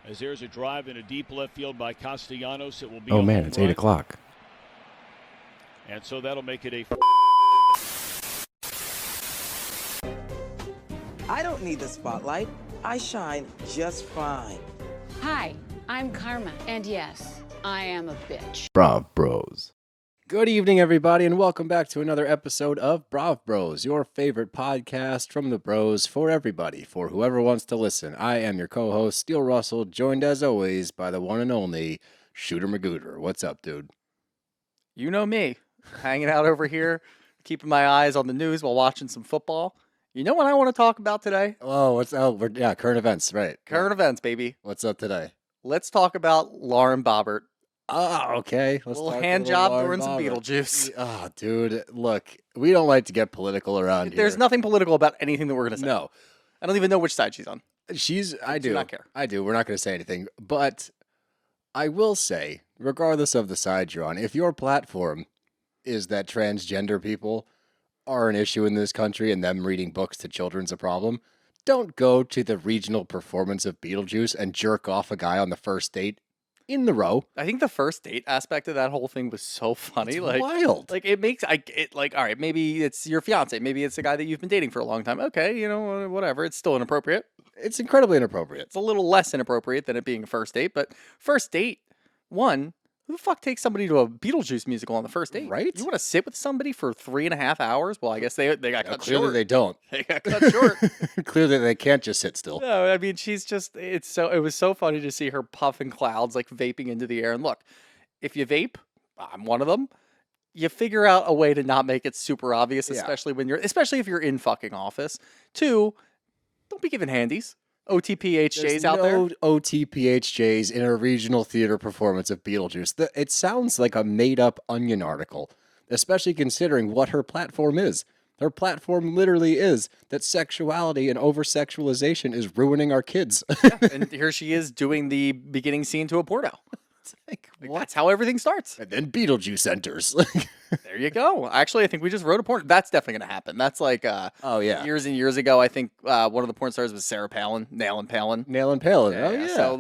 As there's a drive in a deep left field by Castellanos, it will be. Oh man, it's 8 o'clock. And so that'll make it a. I don't need the spotlight. I shine just fine. Hi, I'm Karma, and yes, I am a bitch. BravBros. Good evening, everybody, and welcome back to another episode of BravBros, your favorite podcast from the bros for everybody, for whoever wants to listen. I am your co-host, Steele Russell, joined as always by the one and only Shooter Magooter. What's up, dude? You know me, hanging out over here, keeping my eyes on the news while watching some football. You know what I want to talk about today? Oh, current events, right. Current events, baby. What's up today? Let's talk about Lauren Boebert. Oh, okay. Let's talk hand job during some Beetlejuice. Oh, dude, look, we don't like to get political around here. There's nothing political about anything that we're going to say. No. I don't even know which side she's on. I do not care. I do. We're not going to say anything. But I will say, regardless of the side you're on, if your platform is that transgender people are an issue in this country and them reading books to children's a problem, don't go to the regional performance of Beetlejuice and jerk off a guy on the first date in the row. I think the first date aspect of that whole thing was so funny. It's wild. Like it makes all right, maybe it's your fiance, maybe it's a guy that you've been dating for a long time. Okay, whatever. It's still inappropriate. It's incredibly inappropriate. It's a little less inappropriate than it being a first date, but first date, who the fuck takes somebody to a Beetlejuice musical on the first date? Right? You want to sit with somebody for 3.5 hours? Well, I guess they got cut clearly short. they don't. They got cut short. Clearly they can't just sit still. No, I mean, it was so funny to see her puffing clouds, like vaping into the air. And look, if you vape, I'm one of them. You figure out a way to not make it super obvious, especially if you're in fucking office. 2, don't be giving handies. OTPHJs out there? No OTPHJs in a regional theater performance of Beetlejuice. It sounds like a made-up Onion article, especially considering what her platform is. Her platform literally is that sexuality and over-sexualization is ruining our kids. And here she is doing the beginning scene to a porno. It's like, That's how everything starts. And then Beetlejuice enters. There you go. Actually, I think we just wrote a porn. That's definitely going to happen. That's like years and years ago. I think one of the porn stars was Sarah Palin, Nail and Palin. Nail and Palin. Yeah. So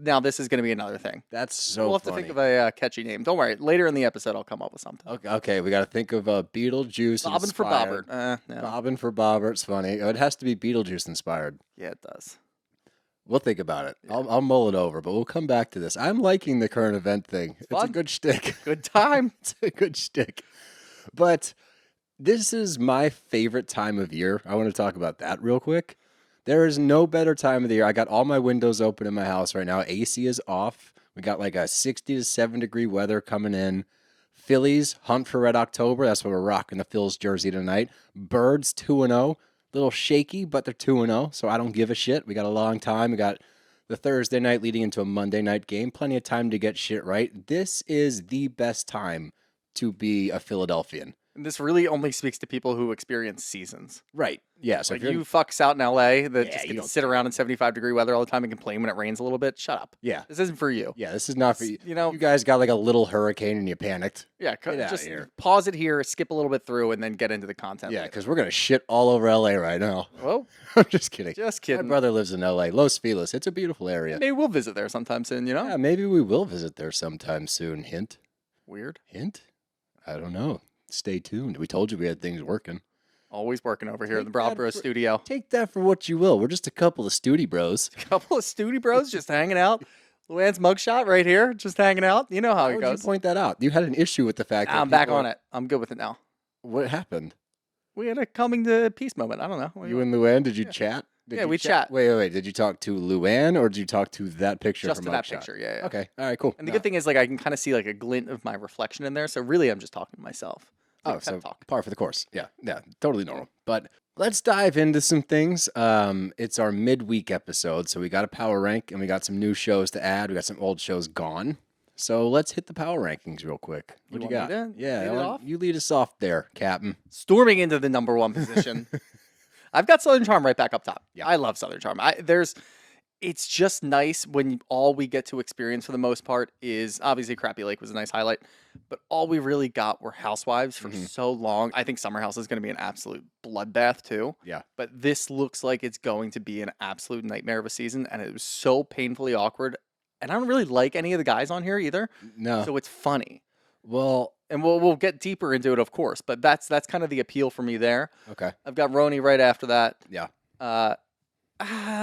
now this is going to be another thing. That's so We'll have funny. to think of a catchy name. Don't worry. Later in the episode, I'll come up with something. Okay, we got to think of Beetlejuice Bobbin for inspired. Bobbert. No. Bobbin for Bobbert's funny. It has to be Beetlejuice inspired. Yeah, it does. We'll think about it. Yeah. I'll mull it over, but we'll come back to this. I'm liking the current event thing. It's a fun. good shtick. Good time. It's a good shtick. But this is my favorite time of year. I want to talk about that real quick. There is no better time of the year. I got all my windows open in my house right now. AC is off. We got like a 60 to 7 degree weather coming in. Phillies hunt for Red October. That's what we're rocking the Phils jersey tonight. Birds 2-0. Little shaky, but they're 2-0, so I don't give a shit. We got a long time. We got the Thursday night leading into a Monday night game. Plenty of time to get shit right. This is the best time to be a Philadelphian. And this really only speaks to people who experience seasons. Right. Yeah. So Like if you fucks out in LA that Yeah, just you get to don't sit around in 75 degree weather all the time and complain when it rains a little bit. Shut up. yeah. This isn't for you. Yeah, this is not for you. You guys got like a little hurricane and you panicked. Yeah, Get outta just here. pause it here, skip a little bit through, and then get into the content. Yeah, later. because we're going to shit all over LA right now. Well, I'm just kidding. just My kidding. brother lives in LA, Los Feliz. It's a beautiful area. Maybe we'll visit there sometime soon, Yeah, maybe we will visit there sometime soon. Hint. Weird. Hint? I don't know. Stay tuned. We told you we had things working. Always working over here in the Take that BravBro for- studio. Take that for what you will. We're just a couple of studi bros. A couple of studi bros just hanging out. Luann's mugshot right here, just hanging out. You know how How it would goes. you point that out? You had an issue with the fact that I'm back people- on it. I'm good with it now. What happened? We had a coming to peace moment. I don't know. You and Luann, did you chat? Did Yeah, you we chat. Wait. Did you talk to Luann or did you talk to that picture Just from to that Mugshot? picture. Yeah, yeah. Okay. All right, cool. And the good thing is, like, I can kind of see like a glint of my reflection in there. So really, I'm just talking to myself. Oh, Like a so pep talk. par for the course. Yeah, totally normal. But let's dive into some things. It's our midweek episode, so we got a power rank and we got some new shows to add. We got some old shows gone. So let's hit the power rankings real quick. What You you want got? me to Yeah, lead it off? you lead us off there, Captain. Storming into the number one position. I've got Southern Charm right back up top. Yeah. I love Southern Charm. it's just nice when all we get to experience for the most part is obviously Crappy Lake was a nice highlight, but all we really got were housewives for so long. I think Summer House is going to be an absolute bloodbath too. Yeah. But this looks like it's going to be an absolute nightmare of a season, and it was so painfully awkward. And I don't really like any of the guys on here either. No. So it's funny. Well, And we'll get deeper into it, of course, but that's kind of the appeal for me there. okay. I've got RHONY right after that. Yeah.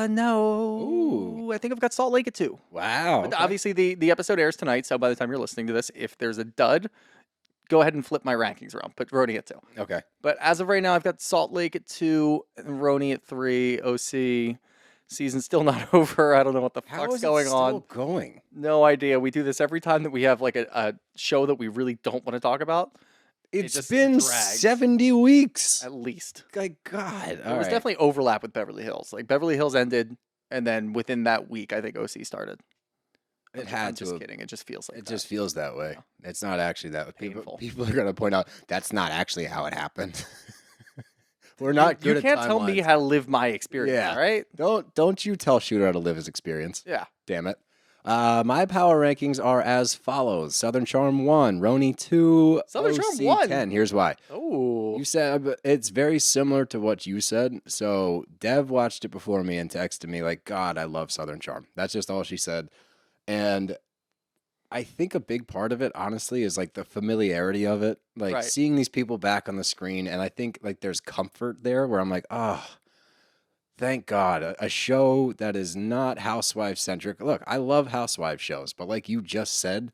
No. Ooh. I think I've got Salt Lake at 2. Wow. But okay. obviously, the episode airs tonight, so by the time you're listening to this, if there's a dud, go ahead and flip my rankings around. Put RHONY at 2. Okay. But as of right now, I've got Salt Lake at 2, and RHONY at 3, OC. Season's still not over. I don't know what the How fuck's is going it still on. going? No idea. We do this every time that we have like a show that we really don't want to talk about. It's just been drags. 70 weeks. At least. My God. There was definitely overlap with Beverly Hills. Like Beverly Hills ended, and then within that week, I think OC started. It I'm had just to. kidding. It just feels like It that. just feels that way. It's not actually that way. Painful. People are going to point out that's not actually how it happened. We're not good You at can't tell me timelines. how to live my experience. Yeah. All right. Don't you tell Shooter how to live his experience. Yeah. Damn it. My power rankings are as follows: Southern Charm 1, RHONY 2, Southern Charm OC 1? 10. Here's why. Oh. You said it's very similar to what you said. So Dev watched it before me and texted me like, "God, I love Southern Charm." That's just all she said. And I think a big part of it, honestly, is like the familiarity of it, like Right. seeing these people back on the screen. And I think like there's comfort there where I'm like, oh, thank God, a show that is not housewife centric. Look, I love housewife shows, but like you just said,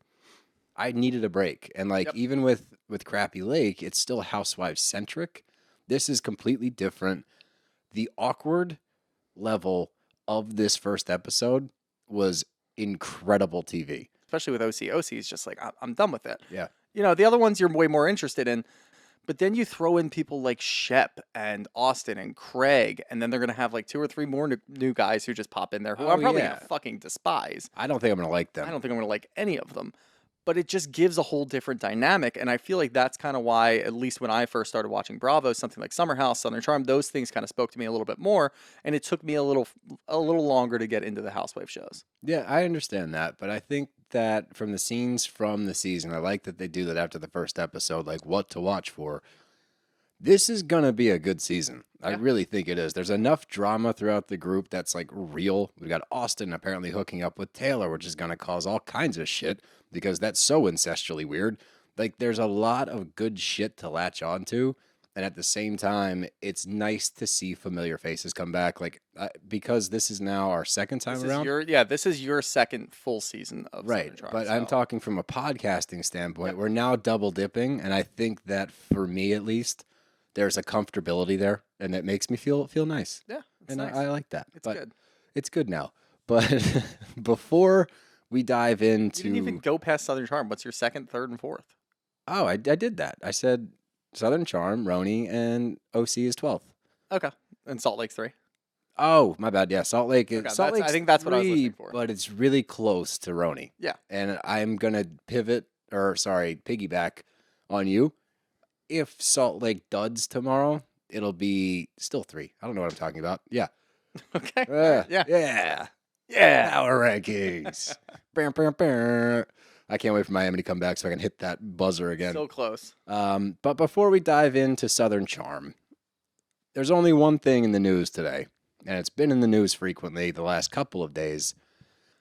I needed a break. And like Yep. even with Crappy Lake, it's still housewife centric. This is completely different. The awkward level of this first episode was incredible TV. Especially with OC. OC is just like, I'm done with it. Yeah. You know, the other ones you're way more interested in. But then you throw in people like Shep and Austen and Craig, and then they're going to have like 2 or 3 more new guys who just pop in there who Oh, I'm probably yeah. going to fucking despise. I don't think I'm gonna like them. I don't think I'm going to like any of them. But it just gives a whole different dynamic. And I feel like that's kind of why, at least when I first started watching Bravo, something like Summer House, Southern Charm, those things kind of spoke to me a little bit more. And it took me a little longer to get into the housewife shows. Yeah, I understand that, but I think that from the scenes from the season, I like that they do that after the first episode, like what to watch for. This is gonna be a good season. I really think it is. There's enough drama throughout the group that's like real. We got Austen apparently hooking up with Taylor, which is gonna cause all kinds of shit because that's so incestually weird. Like there's a lot of good shit to latch onto, and at the same time, it's nice to see familiar faces come back. Like because this is now our second time This around. this is your second full season of Right, Southern Charm. but I'm so- talking from a podcasting standpoint. We're now double dipping, and I think that for me at least, there's a comfortability there, and it makes me feel nice. Yeah, it's And nice. I like that. It's but good. It's good now. But before we dive You into, didn't even go past Southern Charm. What's your second, third, and fourth? oh, I did that. I said Southern Charm, RHONY, and OC is 12th. Okay, and Salt Lake's 3. Oh, my bad. Yeah, Salt Lake. Okay, Salt I Lake's think that's what I was 3, listening for. but it's really close to RHONY. Yeah. And I'm gonna piggyback on you. If Salt Lake duds tomorrow, it'll be still 3. I don't know what I'm talking about. Yeah. Okay. Yeah. Yeah. Yeah. Power rankings. Bam, bam, bam. I can't wait for Miami to come back so I can hit that buzzer again. So close. But before we dive into Southern Charm, there's only one thing in the news today, and it's been in the news frequently the last couple of days.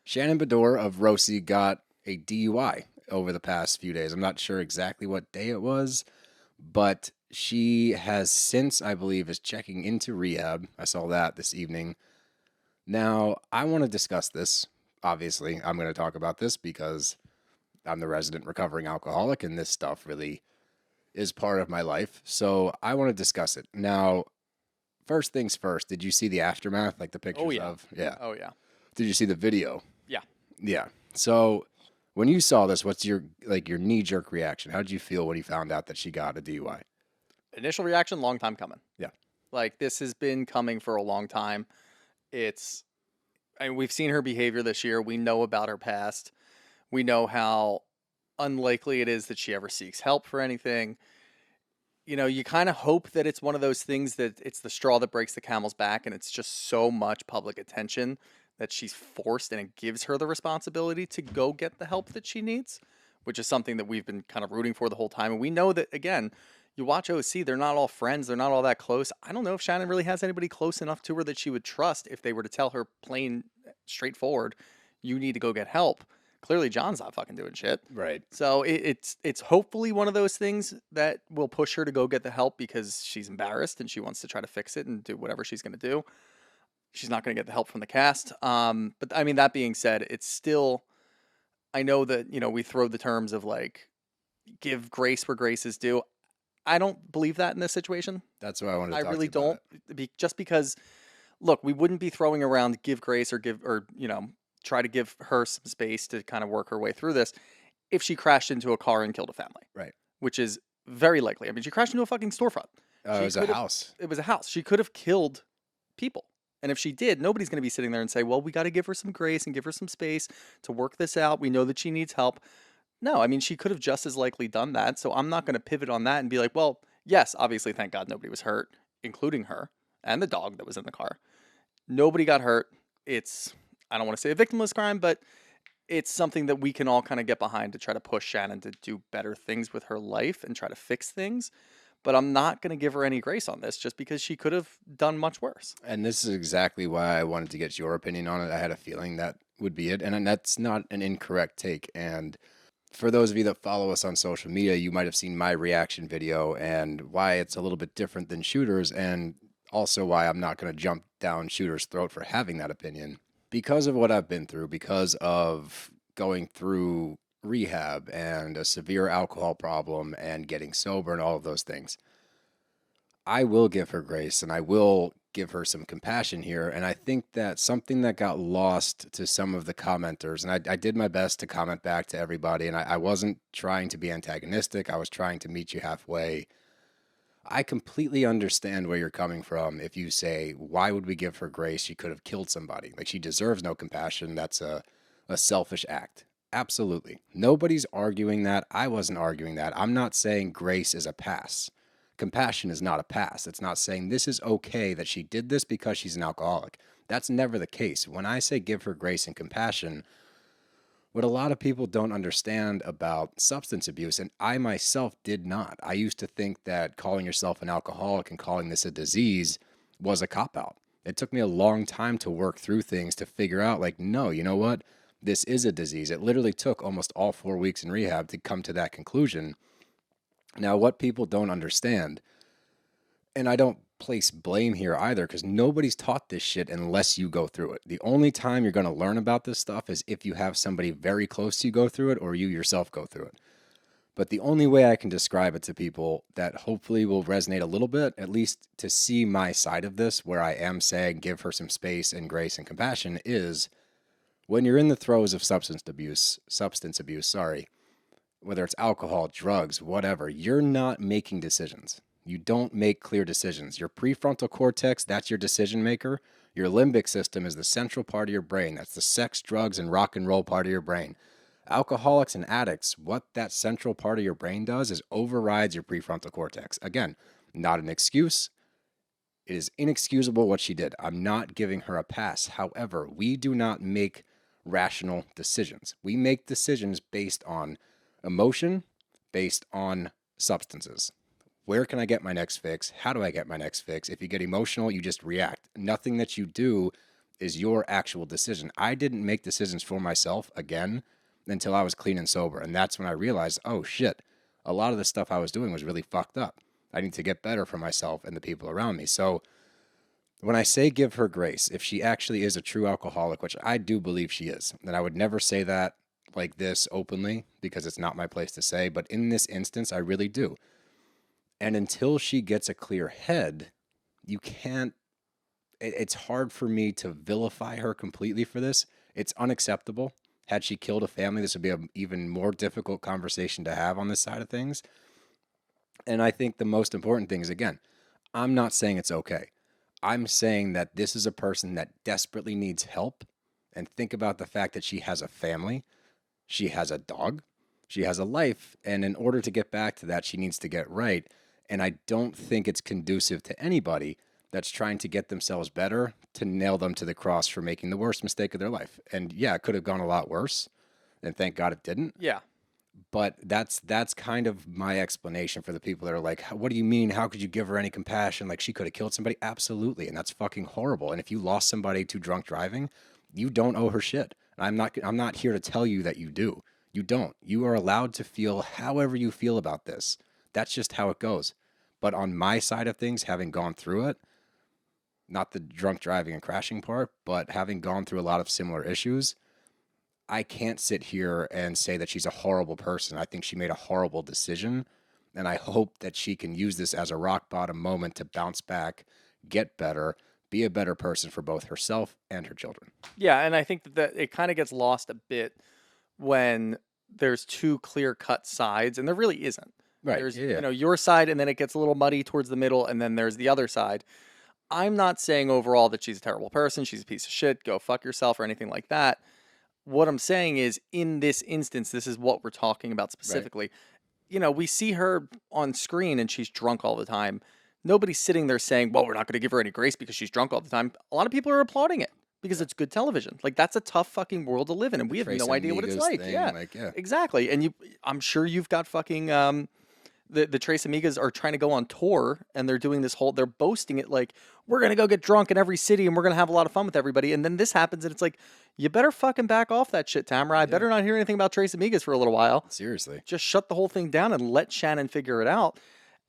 Shannon Beador of Reca got a DUI over the past few days. I'm not sure exactly what day it was, but she has since, I believe, is checking into rehab. I saw that this evening. Now, I want to discuss this. Obviously, I'm going to talk about this because I'm the resident recovering alcoholic, and this stuff really is part of my life. So I want to discuss it. Now, first things first, did you see the aftermath, like the pictures of? Yeah. Oh, yeah. Did you see the video? Yeah. Yeah. So when you saw this, what's your knee-jerk reaction? How did you feel when you found out that she got a DUI? Initial reaction, long time coming. Yeah. Like, this has been coming for a long time. We've seen her behavior this year. We know about her past. We know how unlikely it is that she ever seeks help for anything. You know, you kind of hope that it's one of those things that it's the straw that breaks the camel's back, and it's just so much public attention that she's forced and it gives her the responsibility to go get the help that she needs, which is something that we've been kind of rooting for the whole time. And we know that, again, you watch OC, they're not all friends. They're not all that close. I don't know if Shannon really has anybody close enough to her that she would trust if they were to tell her plain, straightforward, you need to go get help. Clearly, John's not fucking doing shit. Right. So it's hopefully one of those things that will push her to go get the help because she's embarrassed and she wants to try to fix it and do whatever she's going to do. She's not going to get the help from the cast. But I mean, that being said, it's still, I know that, you know, we throw the terms of like, give grace where grace is due. I don't believe that in this situation. That's what I wanted to talk I really to you about don't. Just because, look, we wouldn't be throwing around give grace or try to give her some space to kind of work her way through this if she crashed into a car and killed a family. Right. Which is very likely. I mean, she crashed into a fucking storefront. It was a house. It was a house. She could have killed people. And if she did, nobody's going to be sitting there and say, well, we got to give her some grace and give her some space to work this out. We know that she needs help. No, I mean, she could have just as likely done that. So I'm not going to pivot on that and be like, well, yes, obviously, thank God nobody was hurt, including her and the dog that was in the car. Nobody got hurt. It's, I don't want to say a victimless crime, but it's something that we can all kind of get behind to try to push Shannon to do better things with her life and try to fix things. But I'm not going to give her any grace on this just because she could have done much worse. And this is exactly why I wanted to get your opinion on it. I had a feeling that would be it. And that's not an incorrect take. And for those of you that follow us on social media, you might have seen my reaction video and why it's a little bit different than Shooter's, and also why I'm not going to jump down Shooter's throat for having that opinion. Because of what I've been through, because of going through rehab and a severe alcohol problem and getting sober and all of those things, I will give her grace and I will give her some compassion here. And I think that something that got lost to some of the commenters, and I did my best to comment back to everybody, and I wasn't trying to be antagonistic. I was trying to meet you halfway. I completely understand where you're coming from if you say, why would we give her grace? She could have killed somebody. Like, she deserves no compassion. That's a selfish act. Absolutely. Nobody's arguing that. I wasn't arguing that. I'm not saying grace is a pass. Compassion is not a pass. It's not saying this is okay that she did this because she's an alcoholic. That's never the case. When I say give her grace and compassion, what a lot of people don't understand about substance abuse, and I myself did not. I used to think that calling yourself an alcoholic and calling this a disease was a cop-out. It took me a long time to work through things to figure out, like, no, you know what? This is a disease. It literally took almost all 4 weeks in rehab to come to that conclusion. Now, what people don't understand, and I don't place blame here either, because nobody's taught this shit unless you go through it. The only time you're going to learn about this stuff is if you have somebody very close to you go through it or you yourself go through it. But the only way I can describe it to people that hopefully will resonate a little bit, at least to see my side of this, where I am saying give her some space and grace and compassion, is when you're in the throes of substance abuse, whether it's alcohol, drugs, whatever, you're not making decisions. You don't make clear decisions. Your prefrontal cortex, that's your decision maker. Your limbic system is the central part of your brain. That's the sex, drugs, and rock and roll part of your brain. Alcoholics and addicts, what that central part of your brain does is overrides your prefrontal cortex. Again, not an excuse. It is inexcusable what she did. I'm not giving her a pass. However, we do not make rational decisions. We make decisions based on emotion, based on substances. Where can I get my next fix? How do I get my next fix? If you get emotional, you just react. Nothing that you do is your actual decision. I didn't make decisions for myself, again, until I was clean and sober. And that's when I realized, oh shit, a lot of the stuff I was doing was really fucked up. I need to get better for myself and the people around me. So when I say give her grace, if she actually is a true alcoholic, which I do believe she is, and I would never say that like this openly because it's not my place to say, but in this instance, I really do. And until she gets a clear head, you can't, it's hard for me to vilify her completely for this. It's unacceptable. Had she killed a family, this would be an even more difficult conversation to have on this side of things. And I think the most important thing is, again, I'm not saying it's okay. I'm saying that this is a person that desperately needs help. And think about the fact that she has a family, she has a dog, she has a life. And in order to get back to that, she needs to get right. And I don't think it's conducive to anybody that's trying to get themselves better to nail them to the cross for making the worst mistake of their life. And yeah, it could have gone a lot worse, and thank God it didn't. Yeah. But that's kind of my explanation for the people that are like, what do you mean? How could you give her any compassion? Like, she could have killed somebody? Absolutely. And that's fucking horrible. And if you lost somebody to drunk driving, you don't owe her shit. I'm not here to tell you that you do. You don't. You are allowed to feel however you feel about this. That's just how it goes. But on my side of things, having gone through it, not the drunk driving and crashing part, but having gone through a lot of similar issues, I can't sit here and say that she's a horrible person. I think she made a horrible decision, and I hope that she can use this as a rock bottom moment to bounce back, get better, be a better person for both herself and her children. Yeah, and I think that it kind of gets lost a bit when there's two clear-cut sides, and there really isn't. Right. There's Yeah. your side, and then it gets a little muddy towards the middle, and then there's the other side. I'm not saying overall that she's a terrible person, she's a piece of shit, go fuck yourself or anything like that. What I'm saying is, in this instance, this is what we're talking about specifically. Right. We see her on screen and she's drunk all the time. Nobody's sitting there saying, well, we're not going to give her any grace because she's drunk all the time. A lot of people are applauding it because it's good television. Like, that's a tough fucking world to live in, and we have no idea what it's like. Yeah, exactly. And I'm sure you've got fucking the Tres Amigas are trying to go on tour, and they're doing this they're boasting it like, we're going to go get drunk in every city and we're going to have a lot of fun with everybody. And then this happens and it's like, you better fucking back off that shit, Tamara. I better not hear anything about Tres Amigas for a little while. Seriously. Just shut the whole thing down and let Shannon figure it out.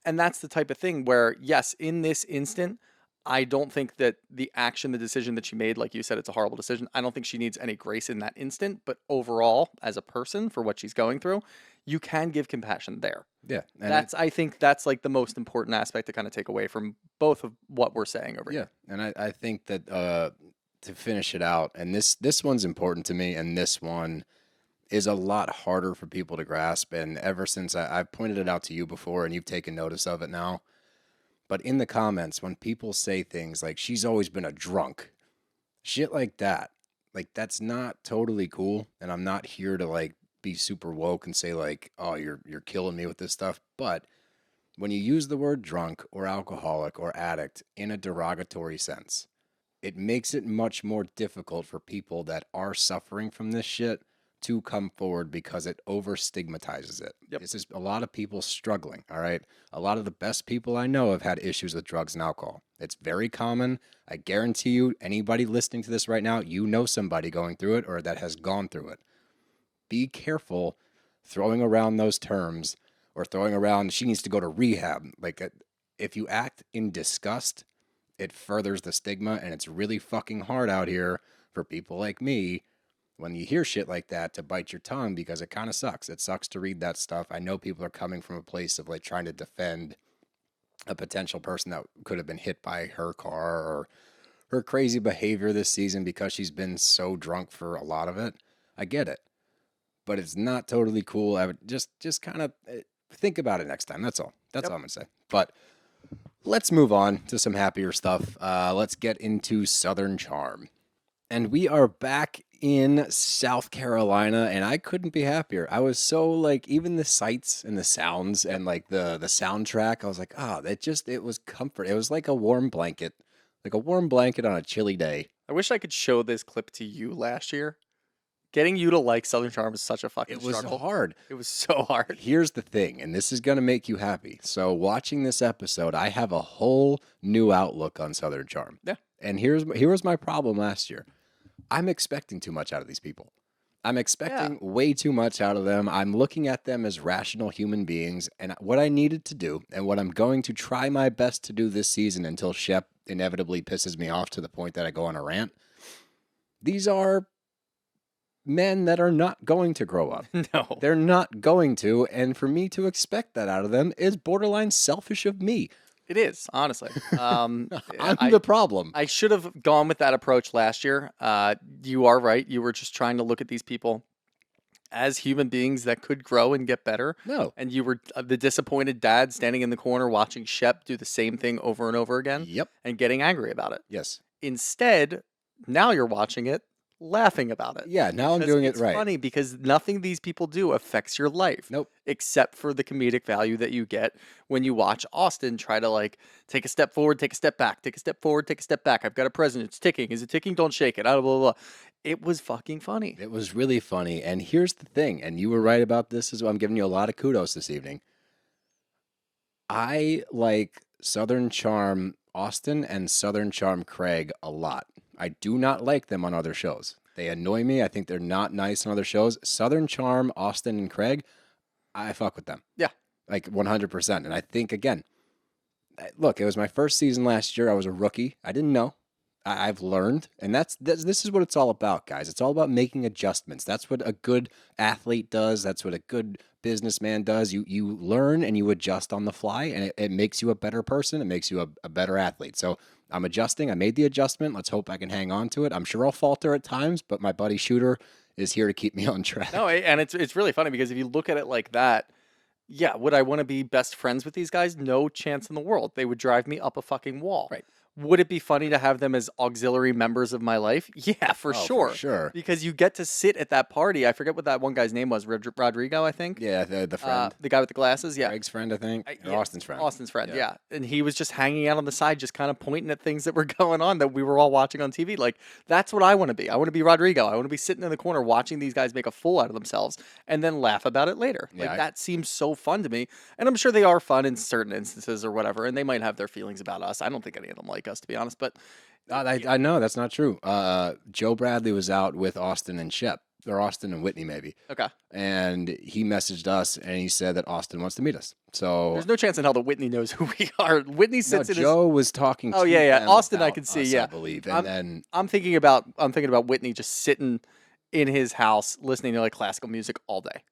And that's the type of thing where, yes, in this instant, I don't think that the decision that she made, like you said, it's a horrible decision. I don't think she needs any grace in that instant. But overall, as a person, for what she's going through, you can give compassion there. Yeah. I think that's like the most important aspect to kind of take away from both of what we're saying over here. Yeah. And I think that to finish it out, and this one's important to me, and this one is a lot harder for people to grasp. And ever since I've pointed it out to you before, and you've taken notice of it now. But in the comments, when people say things like, she's always been a drunk, shit like that, like, that's not totally cool. And I'm not here to, like, be super woke and say, like, oh, you're killing me with this stuff. But when you use the word drunk or alcoholic or addict in a derogatory sense, it makes it much more difficult for people that are suffering from this shit to come forward because it over stigmatizes it. Yep. This is a lot of people struggling, all right? A lot of the best people I know have had issues with drugs and alcohol. It's very common. I guarantee you, anybody listening to this right now, you know somebody going through it or that has gone through it. Be careful throwing around those terms or throwing around, she needs to go to rehab. Like, if you act in disgust, it furthers the stigma, and it's really fucking hard out here for people like me when you hear shit like that to bite your tongue, because it kind of sucks. It sucks to read that stuff. I know people are coming from a place of, like, trying to defend a potential person that could have been hit by her car or her crazy behavior this season because she's been so drunk for a lot of it. I get it. But it's not totally cool. I would just kind of think about it next time. That's all. That's all I'm going to say. But let's move on to some happier stuff. Let's get into Southern Charm. And we are back in South Carolina, and I couldn't be happier. I was so, like, even the sights and the sounds and, like, the soundtrack, I was like, it was comfort. It was like a warm blanket on a chilly day. I wish I could show this clip to you last year. Getting you to like Southern Charm is such a fucking struggle. It was hard. It was so hard. Here's the thing, and this is going to make you happy. So watching this episode, I have a whole new outlook on Southern Charm. Yeah. And here was my problem last year. I'm expecting too much out of these people. I'm expecting way too much out of them. I'm looking at them as rational human beings. And what I needed to do, and what I'm going to try my best to do this season until Shep inevitably pisses me off to the point that I go on a rant, these are men that are not going to grow up. No. They're not going to. And for me to expect that out of them is borderline selfish of me. It is, honestly. I'm the problem. I should have gone with that approach last year. You are right. You were just trying to look at these people as human beings that could grow and get better. No. And you were the disappointed dad standing in the corner watching Shep do the same thing over and over again. Yep. And getting angry about it. Yes. Instead, now you're watching it laughing about it. Yeah, now I'm Because doing it it's right. funny because nothing these people do affects your life. Nope. Except for the comedic value that you get when you watch Austen try to like take a step forward, take a step back, take a step forward, take a step back. I've got a present. It's ticking. Is it ticking? Don't shake it. Blah, blah, blah. It was fucking funny. It was really funny. And here's the thing, and you were right about this as well. I'm giving you a lot of kudos this evening. I like Southern Charm Austen and Southern Charm Craig a lot. I do not like them on other shows. They annoy me. I think they're not nice on other shows. Southern Charm, Austen, and Craig, I fuck with them. Yeah. Like 100%. And I think, again, look, it was my first season last year. I was a rookie. I didn't know. I've learned. And this is what it's all about, guys. It's all about making adjustments. That's what a good athlete does. That's what a good businessman does. You learn and you adjust on the fly, and it makes you a better person. It makes you a better athlete. So I'm adjusting. I made the adjustment. Let's hope I can hang on to it. I'm sure I'll falter at times, but my buddy Shooter is here to keep me on track. No, and it's really funny because if you look at it like that, yeah, would I want to be best friends with these guys? No chance in the world. They would drive me up a fucking wall. Right. Would it be funny to have them as auxiliary members of my life? Yeah, for sure. For sure. Because you get to sit at that party. I forget what that one guy's name was. Rodrigo, I think. Yeah, the friend. The guy with the glasses. Yeah. Greg's friend, I think. Yeah, Austin's friend. Austin's friend, yeah. And he was just hanging out on the side, just kind of pointing at things that were going on that we were all watching on TV. Like, that's what I want to be. I want to be Rodrigo. I want to be sitting in the corner watching these guys make a fool out of themselves and then laugh about it later. Yeah, like, that seems so fun to me. And I'm sure they are fun in certain instances or whatever, and they might have their feelings about us. I don't think any of them like us, to be honest, but... I know that's not true. Joe Bradley was out with Austen and Shep, or Austen and Whitney maybe. Okay. And he messaged us and he said that Austen wants to meet us. So there's no chance in hell that Whitney knows who we are. Whitney sits in Joe was talking. Oh to yeah. them Austen, I about can see. us, Yeah, I believe. And then I'm thinking about Whitney just sitting in his house listening to like classical music all day.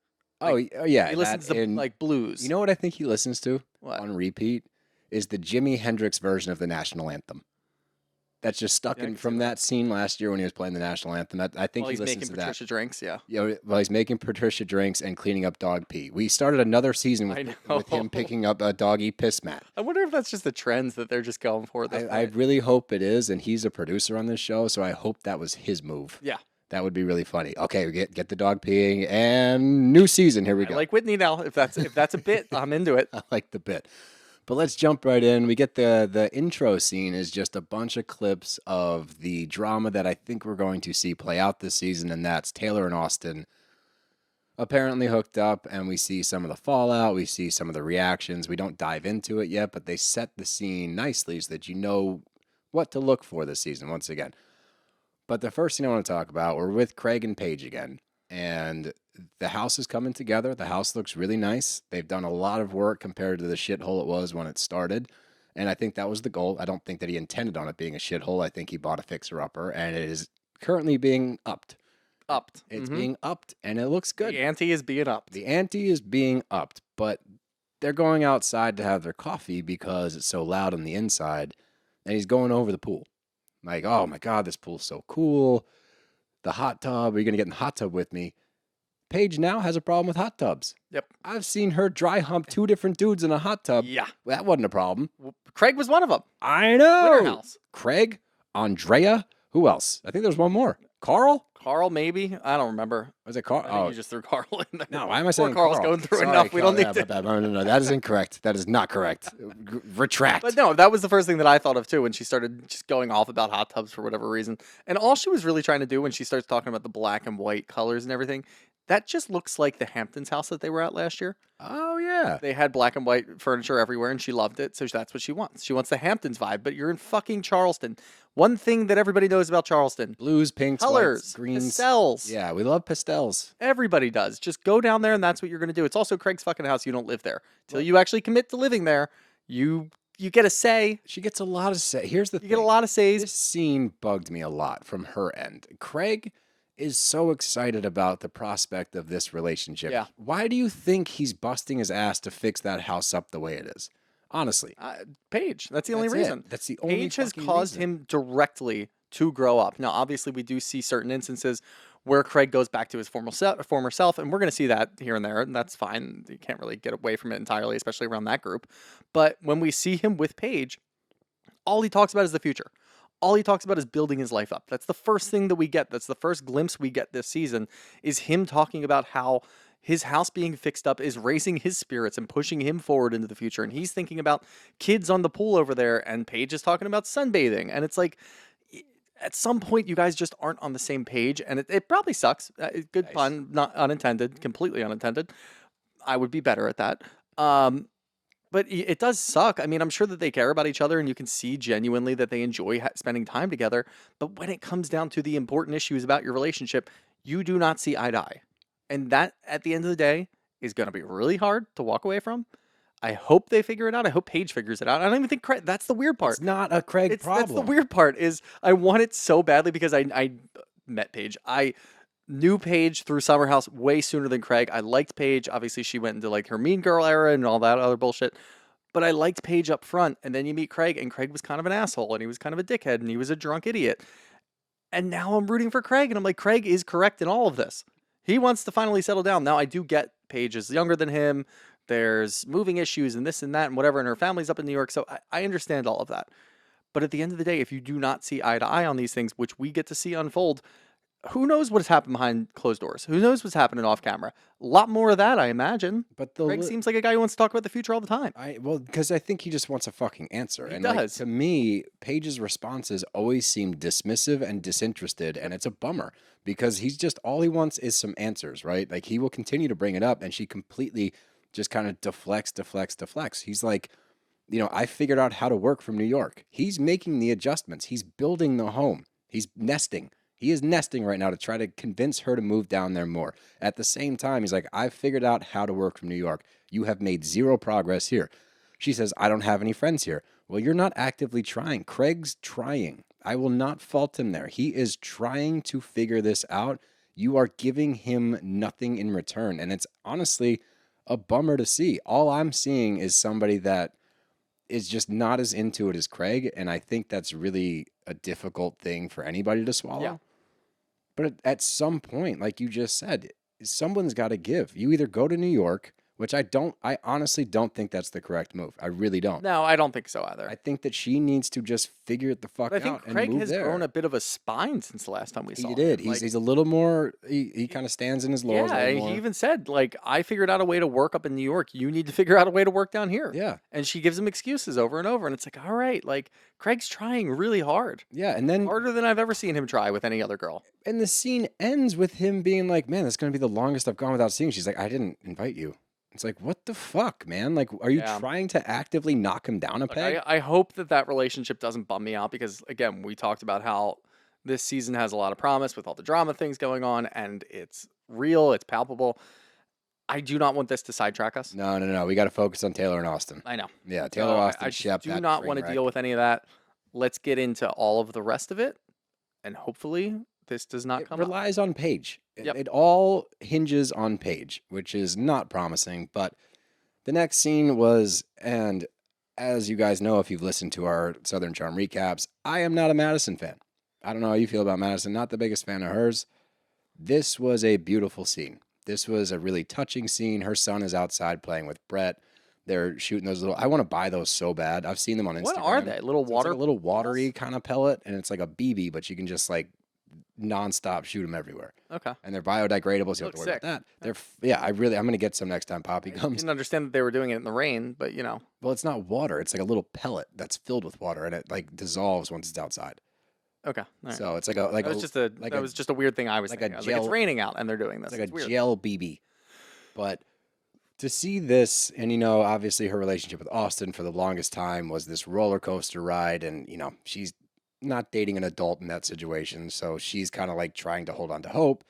Yeah, He listens to like blues. You know what I think he listens to What? on repeat is the Jimi Hendrix version of the national anthem. That's just stuck in from that scene last year when he was playing the national anthem. I think While he he's listens making to Patricia that. drinks, yeah. While he's making Patricia drinks and cleaning up dog pee. We started another season with him picking up a doggy piss mat. I wonder if that's just the trends that they're just going for at this I point. really hope it is, and he's a producer on this show, so I hope that was his move. Yeah. That would be really funny. Okay, we get the dog peeing, and new season. Here we I go. like Whitney now. If that's a bit, I'm into it. I like the bit. But let's jump right in. We get the intro scene is just a bunch of clips of the drama that I think we're going to see play out this season, and that's Taylor and Austen apparently hooked up, and we see some of the fallout. We see some of the reactions. We don't dive into it yet, but they set the scene nicely so that you know what to look for this season once again. But the first thing I want to talk about, we're with Craig and Paige again, and the house is coming together. The house looks really nice. They've done a lot of work compared to the shithole it was when it started, and I think that was the goal. I don't think that he intended on it being a shithole. I think he bought a fixer-upper, and it is currently being upped. It's being upped, and it looks good. The ante is being upped. The ante is being upped, but they're going outside to have their coffee because it's so loud on the inside, and he's going over the pool. Like, oh my God, this pool's so cool. The hot tub, are you going to get in the hot tub with me? Paige now has a problem with hot tubs. Yep. I've seen her dry hump 2 different dudes in a hot tub. Yeah. That wasn't a problem. Craig was one of them. I know. Winterhouse. Craig, Andrea, who else? I think there's one more. Carl? Carl, maybe. I don't remember. Was it Carl? I think you just threw Carl in there. No, why am I saying Carl's Carl? going through Sorry, enough. We don't Carl. need to. No, that is incorrect. That is not correct. Retract. But no, that was the first thing that I thought of too when she started just going off about hot tubs for whatever reason. And all she was really trying to do when she starts talking about the black and white colors and everything, that just looks like the Hamptons house that they were at last year. Oh, yeah. They had black and white furniture everywhere and she loved it. So that's what she wants. She wants the Hamptons vibe, but you're in fucking Charleston. One thing that everybody knows about Charleston. Blues, pinks, Colors, whites, greens. pastels. Yeah, we love pastels. Everybody does. Just go down there and that's what you're going to do. It's also Craig's fucking house. You don't live there. Till you actually commit to living there, you get a say. She gets a lot of say. Here's the thing. You get a lot of says. This scene bugged me a lot from her end. Craig is so excited about the prospect of this relationship. Yeah. Why do you think he's busting his ass to fix that house up the way it is? Honestly. Paige. That's the only That's it. reason. That's the only Paige has fucking caused reason. him directly to grow up. Now, obviously, we do see certain instances where Craig goes back to his former self, and we're going to see that here and there, and that's fine. You can't really get away from it entirely, especially around that group. But when we see him with Paige, all he talks about is the future. all he talks about is building his life up. That's the first thing that we get. That's the first glimpse we get this season, is him talking about how his house being fixed up is raising his spirits and pushing him forward into the future. And he's thinking about kids on the pool over there, and Paige is talking about sunbathing. And it's like, at some point, you guys just aren't on the same page, and it probably sucks. Good pun, not unintended, completely unintended. I would be better at that. But it does suck. I mean, I'm sure that they care about each other, and you can see genuinely that they enjoy spending time together. But when it comes down to the important issues about your relationship, you do not see eye to eye. And that, at the end of the day, is going to be really hard to walk away from. I hope they figure it out. I hope Paige figures it out. I don't even think Craig, that's the weird part. It's not a Craig problem. That's the weird part, is I want it so badly because I met Paige. I knew Paige through Summer House way sooner than Craig. I liked Paige. Obviously, she went into like her Mean Girl era and all that other bullshit. But I liked Paige up front. And then you meet Craig, and Craig was kind of an asshole, and he was kind of a dickhead, and he was a drunk idiot. And now I'm rooting for Craig, and I'm like, Craig is correct in all of this. He wants to finally settle down. Now, I do get Paige is younger than him. There's moving issues and this and that and whatever, and her family's up in New York. So I understand all of that. But at the end of the day, if you do not see eye to eye on these things, which we get to see unfold, who knows what's happened behind closed doors? Who knows what's happening off camera? A lot more of that, I imagine. But Greg seems like a guy who wants to talk about the future all the time. Because I think he just wants a fucking answer. He does. Like, to me, Paige's responses always seem dismissive and disinterested, and it's a bummer because he's just, all he wants is some answers, right? Like, he will continue to bring it up, and she completely just kind of deflects. He's like, I figured out how to work from New York. He's making the adjustments. He's building the home. He's nesting. He is nesting right now to try to convince her to move down there more. At the same time, he's like, I've figured out how to work from New York. You have made zero progress here. She says, I don't have any friends here. Well, you're not actively trying. Craig's trying. I will not fault him there. He is trying to figure this out. You are giving him nothing in return. And it's honestly a bummer to see. All I'm seeing is somebody that is just not as into it as Craig. And I think that's really a difficult thing for anybody to swallow. Yeah. But at some point, like you just said, someone's got to give. You either go to New York, which I honestly don't think that's the correct move. I really don't. No, I don't think so either. I think that she needs to just figure it the fuck out and move there. I think Craig has grown a bit of a spine since the last time we saw him. He did. He's a little more, he kind of stands in his laurels. Yeah, he even said, like, I figured out a way to work up in New York. You need to figure out a way to work down here. Yeah. And she gives him excuses over and over. And it's like, all right, like, Craig's trying really hard. Yeah, and then harder than I've ever seen him try with any other girl. And the scene ends with him being like, man, that's going to be the longest I've gone without seeing. She's like, I didn't invite you. It's like, what the fuck, man? Like, are you trying to actively knock him down a peg? I hope that relationship doesn't bum me out because, again, we talked about how this season has a lot of promise with all the drama things going on, and it's real, it's palpable. I do not want this to sidetrack us. No. We got to focus on Taylor and Austen. I know. Yeah, Taylor, Austen, Shep. I do not want to deal with any of that. Let's get into all of the rest of it, and hopefully this does not come up. It relies on Paige. Yep. It all hinges on Paige, which is not promising. But the next scene was, and as you guys know, if you've listened to our Southern Charm recaps, I am not a Madison fan. I don't know how you feel about Madison. Not the biggest fan of hers. This was a beautiful scene. This was a really touching scene. Her son is outside playing with Brett. They're shooting those little, I want to buy those so bad. I've seen them on Instagram. What are they? Little water? It's like a little watery kind of pellet, and it's like a BB, but you can just like nonstop shoot them everywhere. Okay. And they're biodegradable, so you don't have to worry about that. I'm going to get some next time Poppy comes. I didn't understand that they were doing it in the rain, but Well, it's not water. It's like a little pellet that's filled with water, and it like dissolves once it's outside. Okay. Right. So it's that was just a weird thing I was thinking. Like it's raining out and they're doing this. It's like a gel BB. But to see this, and obviously her relationship with Austen for the longest time was this roller coaster ride, and she's not dating an adult in that situation, so she's kind of like trying to hold on to hope.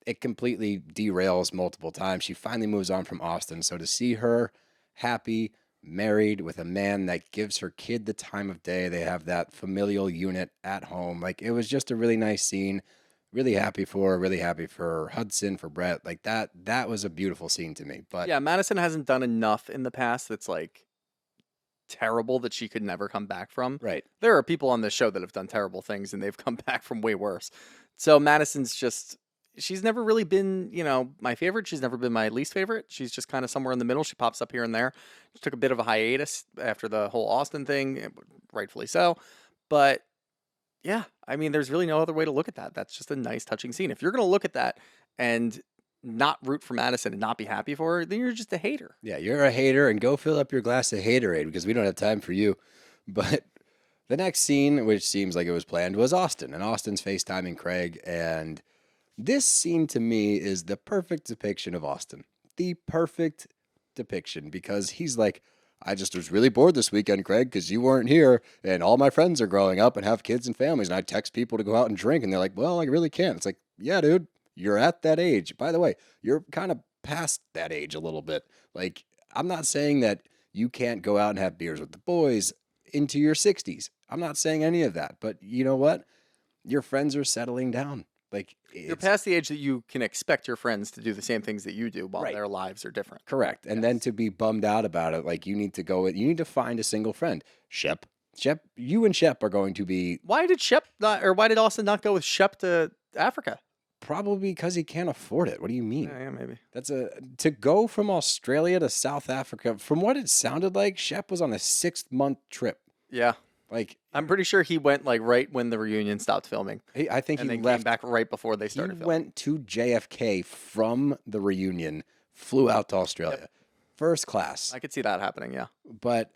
It completely derails multiple times. She finally moves on from Austen, so to see her happy, married with a man that gives her kid the time of day, they have that familial unit at home. Like, it was just a really nice scene. Really happy for her, really happy for Hudson, for Brett. Like, that was a beautiful scene to me. But yeah, Madison hasn't done enough in the past that's like terrible that she could never come back from. Right. There are people on this show that have done terrible things and they've come back from way worse. So Madison's just, she's never really been, my favorite. She's never been my least favorite. She's just kind of somewhere in the middle. She pops up here and there. She took a bit of a hiatus after the whole Austen thing, rightfully so. But Yeah, I mean, there's really no other way to look at that. That's just a nice, touching scene. If you're going to look at that and not root for Madison and not be happy for her, then you're just a hater. Yeah, you're a hater, and go fill up your glass of haterade because we don't have time for you. But the next scene, which seems like it was planned, was Austen, and Austen's FaceTiming Craig. And this scene to me is the perfect depiction of Austen. The perfect depiction because he's like, I just was really bored this weekend, Craig, because you weren't here, and all my friends are growing up and have kids and families, and I text people to go out and drink, and they're like, well, I really can't. It's like, yeah, dude, you're at that age. By the way, you're kind of past that age a little bit. Like, I'm not saying that you can't go out and have beers with the boys into your 60s. I'm not saying any of that, but you know what? Your friends are settling down. Like, You're past the age that you can expect your friends to do the same things that you do while Right. their lives are different. correct. And then to be bummed out about it, like you need to find a single friend. Shep, you and Shep are going to be Why did Shep not, or why did Austen not go with Shep to Africa? probably because he can't afford it. What do you mean? Yeah, maybe. To go from Australia to South Africa, from what it sounded like, Shep was on a 6-month trip. Yeah. Like, I'm pretty sure he went like right when the reunion stopped filming. I think And he then left came back right before they He started filming. went to JFK from the reunion, flew out to Australia, first class. I could see that happening, yeah. But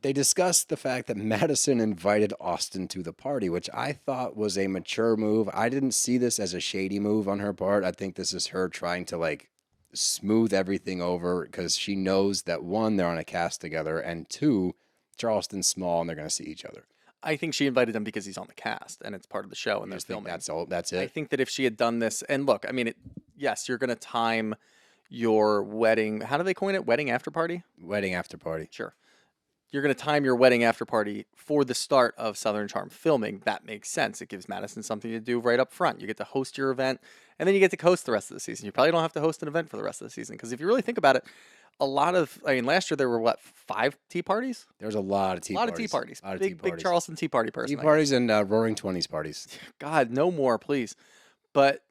they discussed the fact that Madison invited Austen to the party, which I thought was a mature move. I didn't see this as a shady move on her part. I think this is her trying to like smooth everything over because she knows that one, they're on a cast together, and two, Charleston's small and they're going to see each other. I think she invited him because he's on the cast and it's part of the show and I they're just think filming. that's all. That's I it. think that if she had done this, and look, I mean, yes, you're going to time your wedding. How do they coin it? Wedding after party? Wedding after party. Sure. You're going to time your wedding after party for the start of Southern Charm filming. That makes sense. It gives Madison something to do right up front. You get to host your event, and then you get to host the rest of the season. You probably don't have to host an event for the rest of the season because if you really think about it, last year there were 5 tea parties? There's a lot of tea A lot parties. of tea parties. A lot of Big, tea big parties. Charleston tea party person. Tea parties and Roaring 20s parties. God, no more, please. But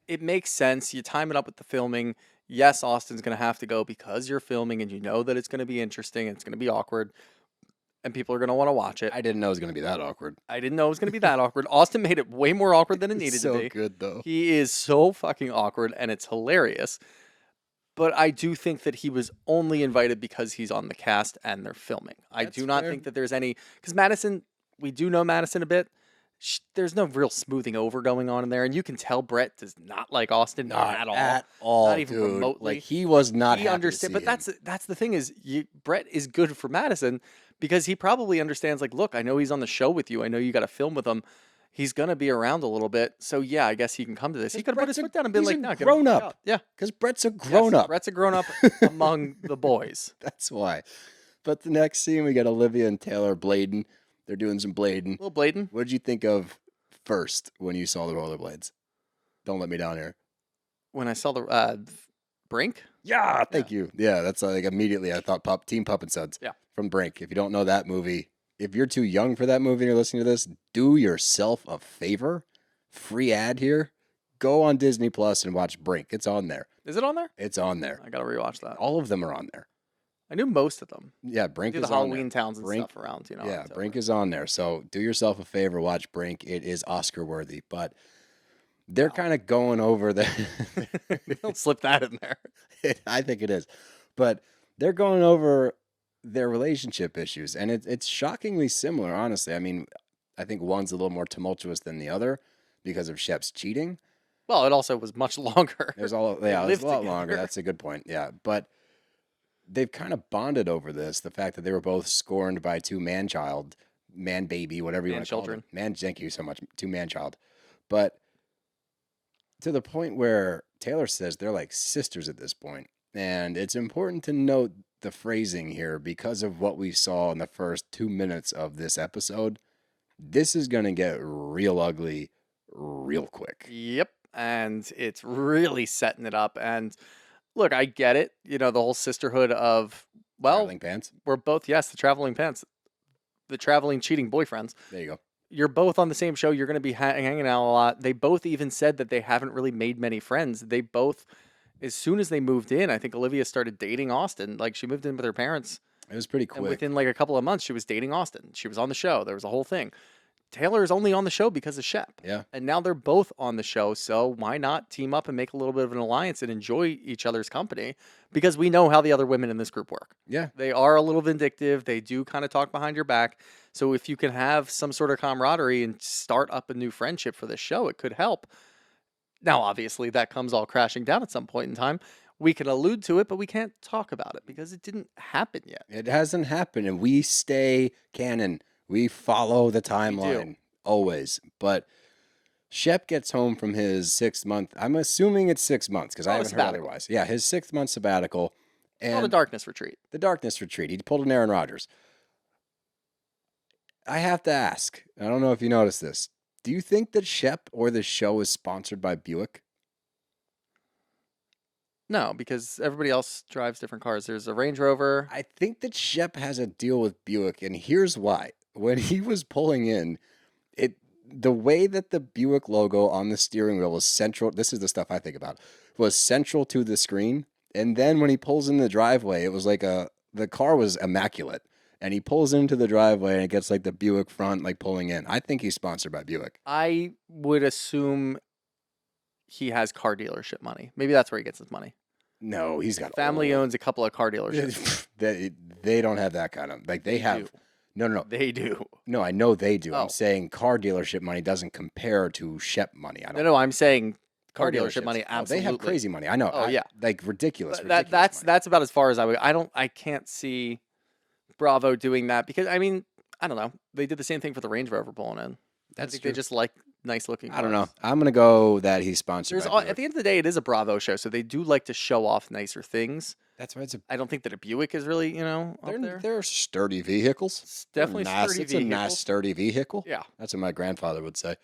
it makes sense. You time it up with the filming. Yes, Austin's going to have to go because you're filming and you know that it's going to be interesting and it's going to be awkward and people are going to want to watch it. I didn't know it was going to be that awkward. I didn't know it was going to be that awkward. Austin made it way more awkward than it needed so to be. good, though. He is so fucking awkward and it's hilarious. But I do think that he was only invited because he's on the cast and they're filming. I That's do not fair. think that there's any... Because Madison, we do know Madison a bit. There's no real smoothing over going on in there. And you can tell Brett does not like Austin at all. At all, Not even dude. remotely. Like, he was not He happy understands. to see But him. that's the thing is, Brett is good for Madison because he probably understands, like, look, I know he's on the show with you. I know you got to film with him. He's going to be around a little bit. So, yeah, I guess he can come to this. He could have put his foot down and been he's like, a no, get him grown the fuck up. out. Yeah. Because Brett's a Yes, grown up. Brett's a grown up among the boys. That's why. But the next scene, we got Olivia and Taylor blading. They're doing some blading. Little Bladen. What did you think of first when you saw the rollerblades? Don't let me down here. When I saw the Brink. Yeah, thank you. Yeah, that's like immediately I thought Team Pup and Suds. Yeah. From Brink. If you don't know that movie, if you're too young for that movie and you're listening to this, do yourself a favor. Free ad here. Go on Disney Plus and watch Brink. It's on there. Is it on there? It's on there. I got to rewatch that. All of them are on there. I knew most of them. Yeah, Brink Do the is on there. Halloween towns and Brink- stuff around, Yeah, so- Brink is on there. So do yourself a favor, watch Brink. It is Oscar worthy, but they're kind of going over the. Don't slip that in there. I think it is, but they're going over their relationship issues, and it's shockingly similar. Honestly, I mean, I think one's a little more tumultuous than the other because of Shep's cheating. Well, it also was much longer. There's all They yeah, it's lived a lot longer. together. That's a good point. Yeah, but they've kind of bonded over this. The fact that they were both scorned by two man baby, whatever you want to call Man-children. it. Man, thank you so much. Two man child, but to the point where Taylor says they're like sisters at this point, and it's important to note the phrasing here because of what we saw in the first 2 minutes of this episode. This is going to get real ugly real quick. Yep. And it's really setting it up. And look, I get it. You know, the whole sisterhood of, well, Traveling pants. we're both, yes, the traveling pants, the traveling cheating boyfriends. There you go. You're both on the same show. You're going to be hanging out a lot. They both even said that they haven't really made many friends. They both, as soon as they moved in, I think Olivia started dating Austen. Like she moved in with her parents. It was pretty And quick. within like a couple of months, she was dating Austen. She was on the show. There was a whole thing. Taylor is only on the show because of Shep. Yeah. And now they're both on the show, so why not team up and make a little bit of an alliance and enjoy each other's company? Because we know how the other women in this group work. Yeah. They are a little vindictive. They do kind of talk behind your back. So if you can have some sort of camaraderie and start up a new friendship for this show, it could help. Now, obviously, that comes all crashing down at some point in time. We can allude to it, but we can't talk about it because it didn't happen yet. It hasn't happened, and we stay canon. We follow the timeline always. But Shep gets home from his 6 month. I'm assuming it's 6 months because I haven't heard otherwise. Yeah, his 6 month sabbatical. And the darkness retreat. The darkness retreat. He pulled an Aaron Rodgers. I have to ask. I don't know if you noticed this. Do you think that Shep or the show is sponsored by Buick? No, because everybody else drives different cars. There's a Range Rover. I think that Shep has a deal with Buick, and here's why. When he was pulling in, the way that the Buick logo on the steering wheel was central, this is the stuff I think about, was central to the screen. And then when he pulls in the driveway, it was like the car was immaculate. And he pulls into the driveway and it gets like the Buick front like pulling in. I think he's sponsored by Buick. I would assume he has car dealership money. Maybe that's where he gets his money. No, he's got Family owns a couple of car dealerships. They don't have that kind of, like they have. do. No. They do. No, I know they do. Oh. I'm saying car dealership money doesn't compare to Shep money. I don't. No, I'm saying car dealership dealerships. money. Oh, Absolutely, they have crazy money. I know. Oh, yeah. Like ridiculous. That's money. about as far as I would. I can't see Bravo doing that because I mean I don't know. They did the same thing for the Range Rover pulling in. I think they just like nice looking cars. I don't know. I'm gonna go that he's sponsored. By At the end of the day, it is a Bravo show, so they do like to show off nicer things. That's why it's a. I don't think that a Buick is really, up there. They're sturdy vehicles. It's definitely sturdy It's a nice vehicle. sturdy vehicle. Yeah. That's what my grandfather would say.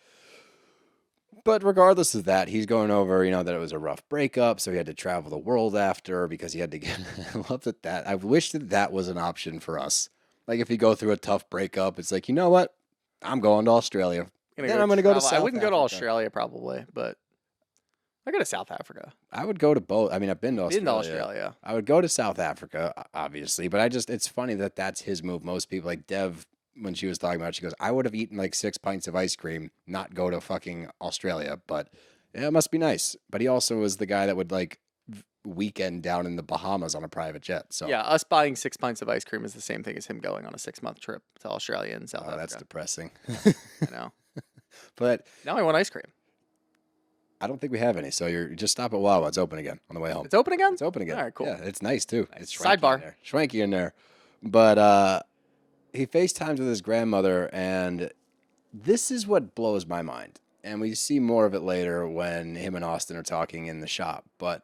But regardless of that, he's going over, that it was a rough breakup, so he had to travel the world after because he had to get. I love that. I wish that was an option for us. Like if you go through a tough breakup, it's like, you know what? I'm going to Australia. Then I'm going to go to South I wouldn't go to Africa. Australia probably, but I go to South Africa. I would go to both. I mean, I've been to Australia. Been to Australia. I would go to South Africa, obviously, but it's funny that that's his move. Most people, like Dev, when she was talking about it, she goes, I would have eaten like 6 pints of ice cream, not go to fucking Australia, but yeah, it must be nice. But he also was the guy that would like weekend down in the Bahamas on a private jet. So Yeah, us buying 6 pints of ice cream is the same thing as him going on a 6 month trip to Australia and South Africa. That's depressing. I know. But Now I want ice cream. I don't think we have any. So you just stop at Wawa. It's open again on the way home. It's open again? It's open again. All right, cool. Yeah, it's nice too. Nice. It's schwanky Sidebar. in there. Schwanky in there. But he FaceTimes with his grandmother, and this is what blows my mind. And we see more of it later when him and Austen are talking in the shop. But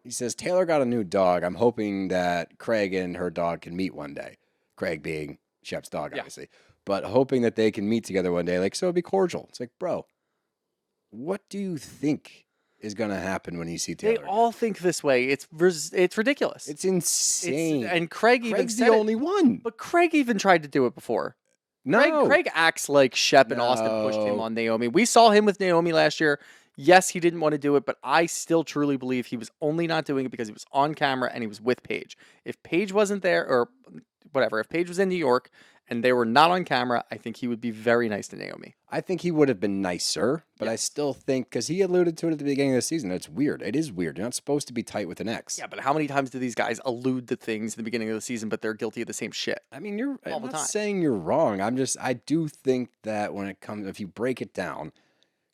he says, Taylor got a new dog. I'm hoping that Craig and her dog can meet one day. Craig being Shep's dog, obviously. But hoping that they can meet together one day. Like, so it'd be cordial. It's like, bro, what do you think is going to happen when you see Taylor? They all think this way. It's ridiculous. It's insane. And Craig even Craig's said the it, only one. but Craig even tried to do it before. No. Craig acts like Shep and Austen pushed him on Naomi. We saw him with Naomi last year. Yes, he didn't want to do it, but I still truly believe he was only not doing it because he was on camera and he was with Paige. If Paige wasn't there, or whatever, if Paige was in New York and they were not on camera, I think he would be very nice to Naomi. I think he would have been nicer, but I still think, because he alluded to it at the beginning of the season, it's weird. It is weird. You're not supposed to be tight with an ex. Yeah, but how many times do these guys allude to things in the beginning of the season, but they're guilty of the same shit? I mean, all I'm the not time. saying you're wrong. I do think that when it comes, if you break it down,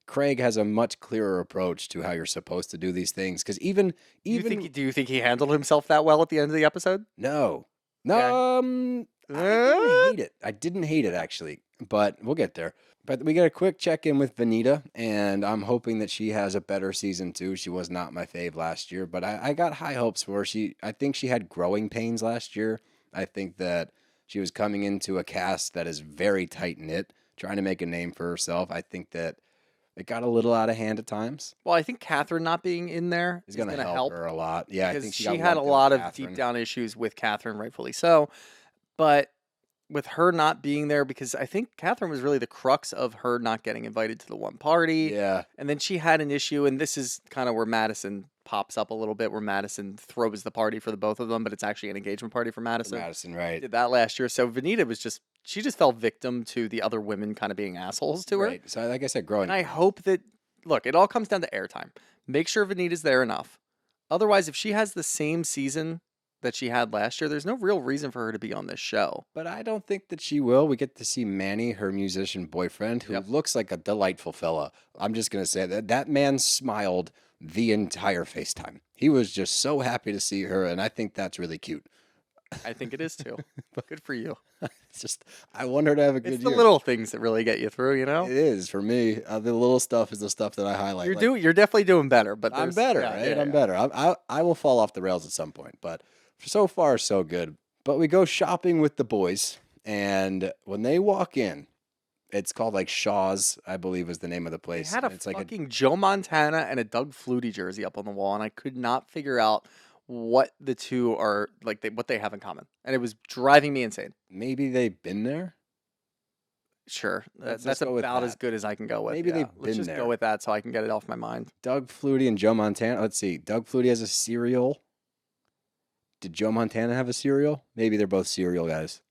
Craig has a much clearer approach to how you're supposed to do these things. Because even Do you think he handled himself that well at the end of the episode? no, I didn't hate it actually, but we'll get there. But we get a quick check-in with Vanita, and I'm hoping that she has a better season too. She was not my fave last year, but I got high hopes for her. I think she had growing pains last year. I think that she was coming into a cast that is very tight-knit, trying to make a name for herself. I think that it got a little out of hand at times. Well, I think Catherine not being in there It's going to help her a lot. Yeah, I because think she got had a lumped in lot with of Catherine. deep down issues with Catherine, rightfully so. But with her not being there, because I think Catherine was really the crux of her not getting invited to the one party. Yeah. And then she had an issue, and this is kind of where Madison pops up a little bit, where Madison throws the party for the both of them, but it's actually an engagement party for Madison. Madison, right. Did that last year. So Vanita was just she just fell victim to the other women kind of being assholes to her. Right. So like I said, growing. And I hope that, look, it all comes down to airtime. Make sure Vanita's there enough. Otherwise, if she has the same season that she had last year, there's no real reason for her to be on this show. But I don't think that she will. We get to see Manny, her musician boyfriend, who looks like a delightful fella. I'm just going to say that man smiled the entire FaceTime. He was just so happy to see her, and I think that's really cute. I think it is too. Good for you. It's just, I want her to have a good It's year. the little things that really get you through, you know? It is for me. The little stuff is the stuff that I highlight. You're definitely doing better, but I'm better, right? I'm better. I will fall off the rails at some point, but so far so good. But we go shopping with the boys, and when they walk in, it's called like Shaw's, I believe was the name of the place. They had it's fucking like Joe Montana and a Doug Flutie jersey up on the wall, and I could not figure out what the two are like. What they have in common, and it was driving me insane. Maybe they've been there. Sure, Let's that's go with about that. as good as I can go with. Maybe they've Let's been just there. go with that so I can get it off my mind. Doug Flutie and Joe Montana. Let's see. Doug Flutie has a cereal. Did Joe Montana have a cereal? Maybe they're both cereal guys.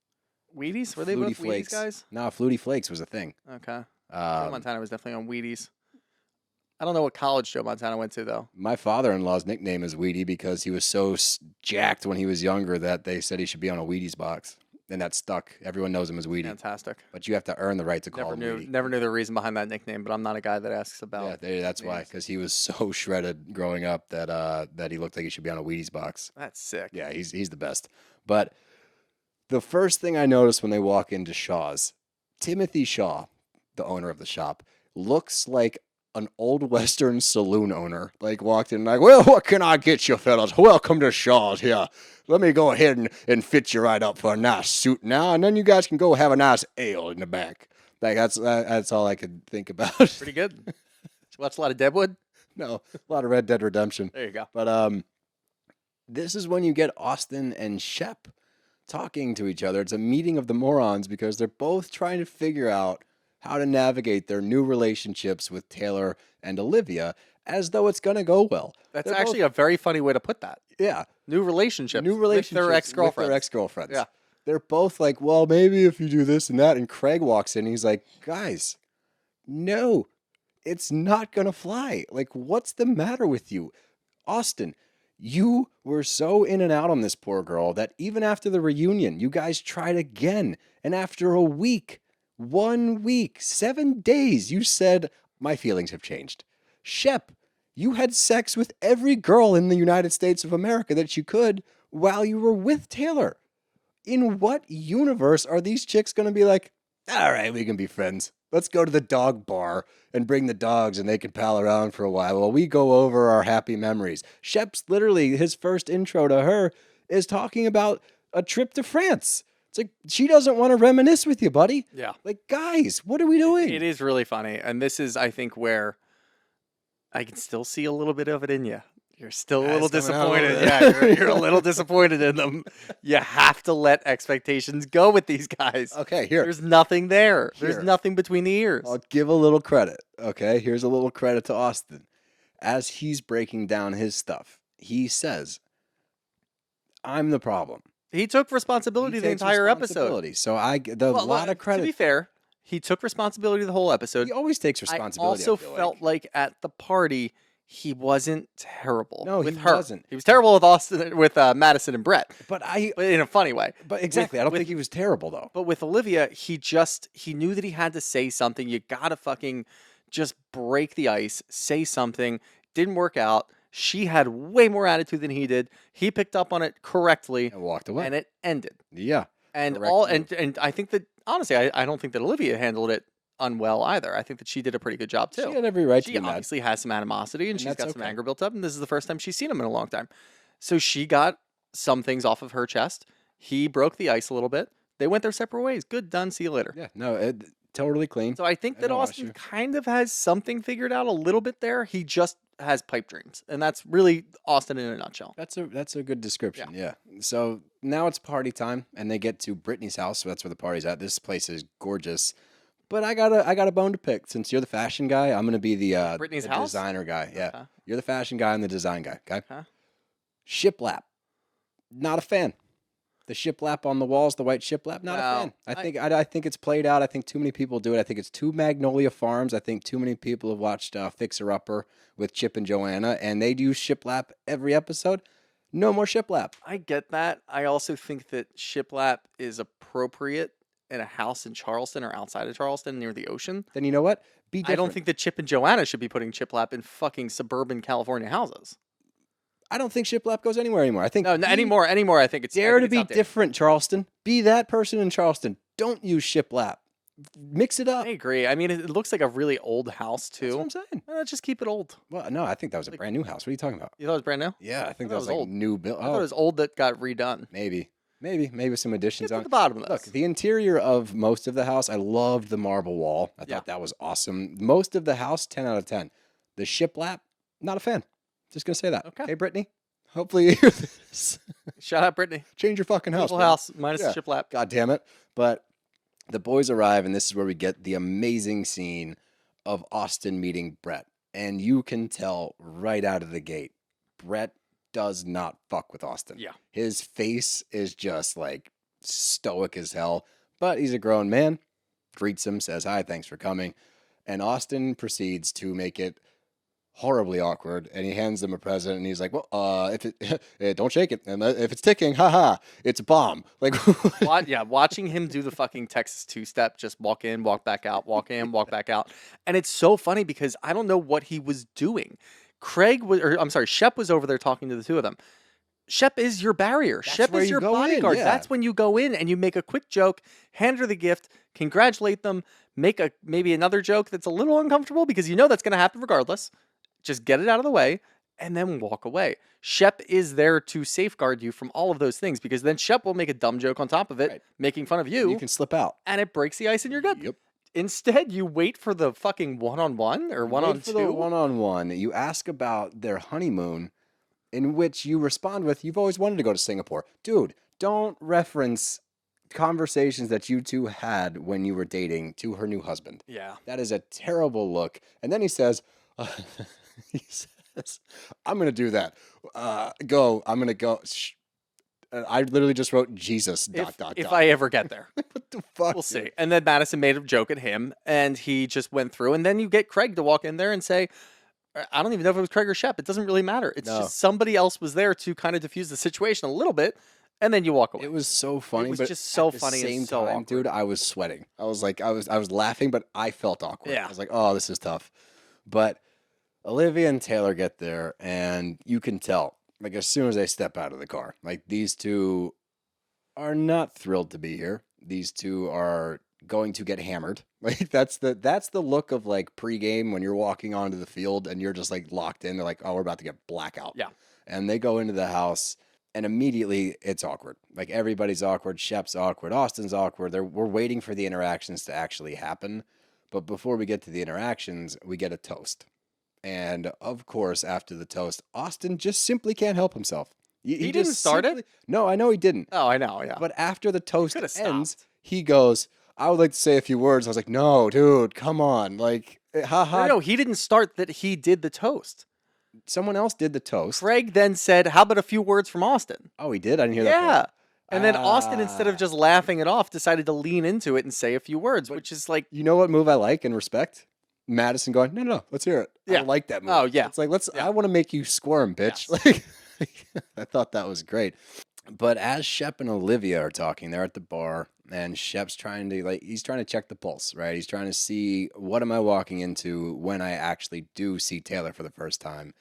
Wheaties? Were they Flutie both Flakes. Wheaties guys? No, Flutie Flakes was a thing. Okay. Joe Montana was definitely on Wheaties. I don't know what college Joe Montana went to though. My father-in-law's nickname is Wheatie because he was so jacked when he was younger that they said he should be on a Wheaties box, and that stuck. Everyone knows him as Wheatie. Fantastic. But you have to earn the right to call him Wheatie. Never knew the reason behind that nickname, but I'm not a guy that asks about. Yeah, that's why, because he was so shredded growing up that he looked like he should be on a Wheaties box. That's sick. Yeah, he's the best. But the first thing I noticed when they walk into Shaw's, Timothy Shaw, the owner of the shop, looks like an old Western saloon owner. Like walked in like, well, what can I get you fellas? Welcome to Shaw's here. Let me go ahead and fit you right up for a nice suit now, and then you guys can go have a nice ale in the back. Like that's all I could think about. Pretty good. Did you watch a lot of Deadwood? No, a lot of Red Dead Redemption. There you go. But this is when you get Austen and Shep talking to each other. It's a meeting of the morons because they're both trying to figure out how to navigate their new relationships with Taylor and Olivia as though it's going to go well. That's They're actually both, a very funny way to put that. yeah, New relationships. new relationships with their ex-girlfriends. With their ex-girlfriends. Yeah. They're both like, well, maybe if you do this and that. And Craig walks in and he's like, guys, no, it's not going to fly. Like, what's the matter with you? Austen, you were so in and out on this poor girl that even after the reunion, you guys tried again. And after a week, 1 week, 7 days, you said, my feelings have changed. Shep, you had sex with every girl in the United States of America that you could while you were with Taylor. In what universe are these chicks going to be like, all right, we can be friends. Let's go to the dog bar and bring the dogs and they can pal around for a while while we go over our happy memories. Shep's literally, his first intro to her is talking about a trip to France. It's like, she doesn't want to reminisce with you, buddy. Yeah. Like, guys, what are we doing? It is really funny. And this is, I think, where I can still see a little bit of it in you. You're still a little it's coming out a disappointed. little bit. Yeah, you're a little disappointed in them. You have to let expectations go with these guys. Okay, here. There's nothing there. Here. There's nothing between the ears. I'll give a little credit. Okay, here's a little credit to Austen. As he's breaking down his stuff, he says, I'm the problem. He took responsibility He the takes entire episode. responsibility. So I get a lot of credit. To be fair, he took responsibility the whole episode. He always takes responsibility. I also felt like at the party, he wasn't terrible. No, with he her. wasn't. He was terrible with Austen, with Madison and Brett, but in a funny way. But exactly, I don't think he was terrible though. But with Olivia, he knew that he had to say something. You gotta fucking just break the ice, say something. Didn't work out. She had way more attitude than he did. He picked up on it correctly And walked away. and it ended. Yeah. And Correct. and I think that honestly, I don't think that Olivia handled it unwell either. I think that she did a pretty good job too. She had every right to She be mad. obviously has some animosity and she's that's got some okay. anger built up, and this is the first time she's seen him in a long time. So she got some things off of her chest. He broke the ice a little bit. They went their separate ways. Good, done. See you later. Yeah, no, totally clean. So I think that no Austen issue. kind of has something figured out a little bit there. He just has pipe dreams, and that's really Austen in a nutshell. That's a good description. Yeah. So now it's party time, and they get to Brittany's house. So that's where the party's at. This place is gorgeous. But I got a bone to pick. Since you're the fashion guy, I'm gonna be the Brittany's the house? designer guy. Yeah, Okay. you're the fashion guy. I'm the design guy. Okay. Okay. Shiplap, not a fan. The shiplap on the walls, the white shiplap, not a fan. I think it's played out. I think too many people do it. I think it's too Magnolia Farms. I think too many people have watched Fixer Upper with Chip and Joanna, and they do shiplap every episode. No more shiplap. I get that. I also think that shiplap is appropriate in a house in Charleston or outside of Charleston near the ocean. Then you know what? Be different. I don't think that Chip and Joanna should be putting shiplap in fucking suburban California houses. I don't think shiplap goes anywhere anymore. I think anymore. I think it's dare to it's be outdated. different, Charleston. Be that person in Charleston. Don't use shiplap. Mix it up. I agree. I mean, it looks like a really old house too. That's what I'm saying. Just keep it old. Well, no, I think that was a brand new house. What are you talking about? You thought it was brand new? Yeah, I think thought that was it was like old. new build. I thought it was old that got redone. Maybe some additions Get to on the bottom of Look, this. the interior of most of the house, I loved the marble wall. I thought that was awesome. Most of the house, 10 out of 10. The shiplap, not a fan. Just gonna say that. Okay. Hey, Brittany. Hopefully you hear this. Shout out Brittany. Change your fucking house. Full man. house minus the shiplap. God damn it. But the boys arrive, and this is where we get the amazing scene of Austen meeting Brett. And you can tell right out of the gate, Brett does not fuck with Austen. Yeah. His face is just like stoic as hell, but he's a grown man, greets him, says, hi, thanks for coming. And Austen proceeds to make it horribly awkward, and he hands them a present, and he's like, well, if it don't shake it, and if it's ticking, haha, it's a bomb. Like, watching him do the fucking Texas two-step, just walk in, walk back out, walk in, walk back out. And it's so funny because I don't know what he was doing. Shep was over there talking to the two of them. Shep is your barrier. Shep where is you your go in, bodyguard. yeah. That's when you go in and you make a quick joke, hand her the gift, congratulate them, make maybe another joke that's a little uncomfortable because you know that's going to happen regardless. Just get it out of the way and then walk away. Shep is there to safeguard you from all of those things because then Shep will make a dumb joke on top of it, making fun of you. you can slip out. And it breaks the ice and you're good. Yep. Instead, you wait for the fucking one-on-one or one-on-two. For the one-on-one, you ask about their honeymoon, in which you respond with, you've always wanted to go to Singapore. Dude, don't reference conversations that you two had when you were dating to her new husband. Yeah. That is a terrible look. And then he says, I'm going to do that. I'm going to go. I literally just wrote Jesus, If I ever get there. What the fuck? We'll see. And then Madison made a joke at him, and he just went through. And then you get Craig to walk in there and say, I don't even know if it was Craig or Shep. It doesn't really matter. It's just somebody else was there to kind of diffuse the situation a little bit, and then you walk away. It was so funny. It was but just so at the funny same and so time, awkward. dude, I was sweating. I was like, I was laughing, but I felt awkward. Yeah. I was like, oh, this is tough. But Olivia and Taylor get there, and you can tell, like, as soon as they step out of the car, like, these two are not thrilled to be here. These two are going to get hammered. Like, that's the look of, like, pregame when you're walking onto the field and you're just, like, locked in. They're like, oh, we're about to get blackout. Yeah. And they go into the house, and immediately it's awkward. Like, everybody's awkward. Shep's awkward. Austen's awkward. We're waiting for the interactions to actually happen. But before we get to the interactions, we get a toast. And, of course, after the toast, Austen just simply can't help himself. He didn't start it? No, I know he didn't. Oh, I know, yeah. But after the toast Could've ends, stopped. he goes, I would like to say a few words. I was like, no, dude, come on. Like, haha. No, he didn't start that. He did the toast. Someone else did the toast. Craig then said, how about a few words from Austen? Oh, he did? I didn't hear that. Yeah. part. And then Austen, instead of just laughing it off, decided to lean into it and say a few words, which is like, You know what move I like and respect? Madison going, no, let's hear it. Yeah. I like that move. Oh, yeah. It's like, I want to make you squirm, bitch. Yes. Like, I thought that was great. But as Shep and Olivia are talking, they're at the bar, and Shep's trying to, he's trying to check the pulse, right? He's trying to see, what am I walking into when I actually do see Taylor for the first time?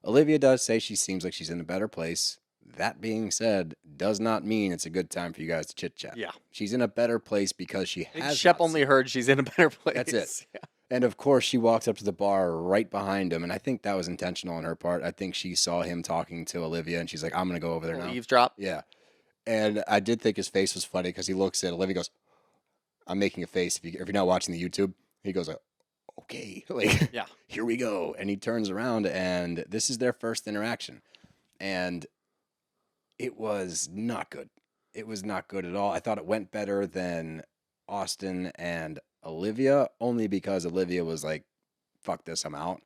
Olivia does say she seems like she's in a better place. That being said, does not mean it's a good time for you guys to chit-chat. Yeah. She's in a better place because she has Shep not only seen- heard she's in a better place. That's it. Yeah. And of course, she walks up to the bar right behind him, and I think that was intentional on her part. I think she saw him talking to Olivia, and she's like, I'm going to go over there now. Eavesdrop. Yeah. And I did think his face was funny because he looks at Olivia, goes, I'm making a face. If you're not watching the YouTube, he goes, okay, like, Yeah. here we go. And he turns around, and this is their first interaction. And it was not good. It was not good at all. I thought it went better than Austen and Olivia, only because Olivia was like, fuck this, I'm out.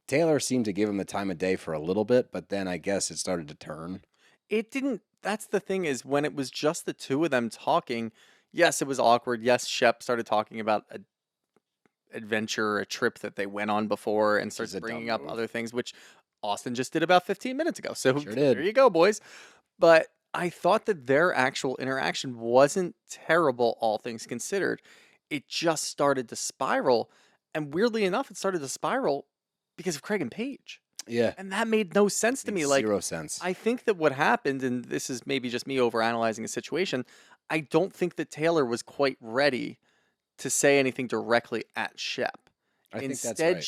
Taylor seemed to give him the time of day for a little bit, but then I guess it started to turn. It didn't that's the thing is when it was just the two of them talking, yes, it was awkward. Yes, Shep started talking about a adventure, a trip that they went on before and starts is a bringing dumb up move. other things, which Austen just did about 15 minutes ago. So Sure did. there you go, boys. But I thought that their actual interaction wasn't terrible, all things considered. It just started to spiral. And weirdly enough, it started to spiral because of Craig and Paige. Yeah. And that made no sense to me. Makes Like, zero sense. I think that what happened, and this is maybe just me overanalyzing a situation, I don't think that Taylor was quite ready to say anything directly at Shep. I think that's Instead, right.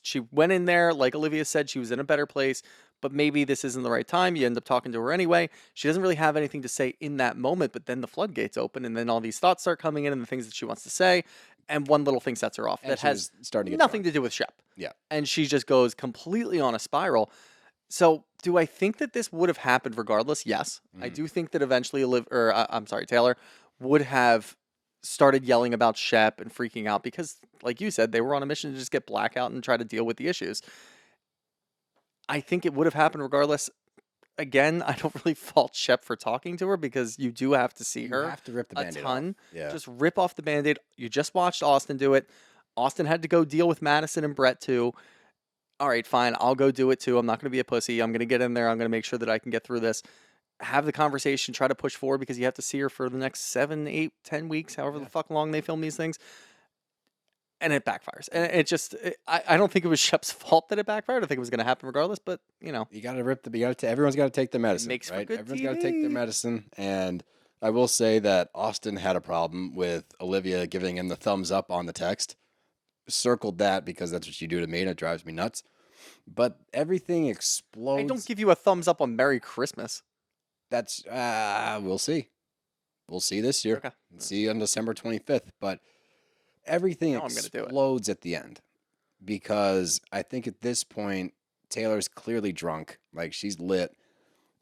she went in there, like Olivia said, she was in a better place, but maybe this isn't the right time. You end up talking to her anyway. She doesn't really have anything to say in that moment, but then the floodgates open, and then all these thoughts start coming in and the things that she wants to say, and one little thing sets her off And that she has was starting to get nothing drunk. to do with Shep. Yeah. And she just goes completely on a spiral. So, do I think that this would have happened regardless? Yes. I do think that eventually Taylor would have started yelling about Shep and freaking out because, like you said, they were on a mission to just get blackout and try to deal with the issues. I think it would have happened regardless. Again, I don't really fault Shep for talking to her because you do have to see You her have to rip the a Band-Aid ton. off. Yeah. Just rip off the Band-Aid. You just watched Austen do it. Austen had to go deal with Madison and Brett too. All right, fine. I'll go do it too. I'm not going to be a pussy. I'm going to get in there. I'm going to make sure that I can get through this. Have the conversation, try to push forward because you have to see her for the next 7, 8, 10 weeks, however the fuck long they film these things. And it backfires. And it just, I don't think it was Shep's fault that it backfired. I think it was going to happen regardless, but you know. You got to rip the. Everyone's got to take their medicine. makes for right? good Everyone's got to take their TV. medicine. And I will say that Austen had a problem with Olivia giving him the thumbs up on the text. Circled that because that's what you do to me and it drives me nuts. But everything explodes. I don't give you a thumbs up on Merry Christmas. That's we'll see. We'll see this year. Okay. See on December 25th. But everything Now I'm gonna do it. explodes at the end because I think at this point Taylor's clearly drunk, like she's lit,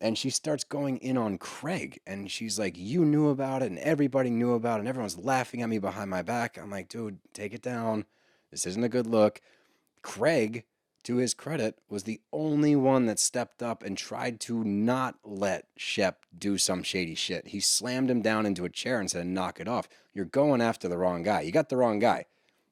and she starts going in on Craig, and she's like, "You knew about it, and everybody knew about it, and everyone's laughing at me behind my back." I'm like, "Dude, take it down. This isn't a good look." Craig, to his credit, was the only one that stepped up and tried to not let Shep do some shady shit. He slammed him down into a chair and said, "Knock it off. You're going after the wrong guy. You got the wrong guy."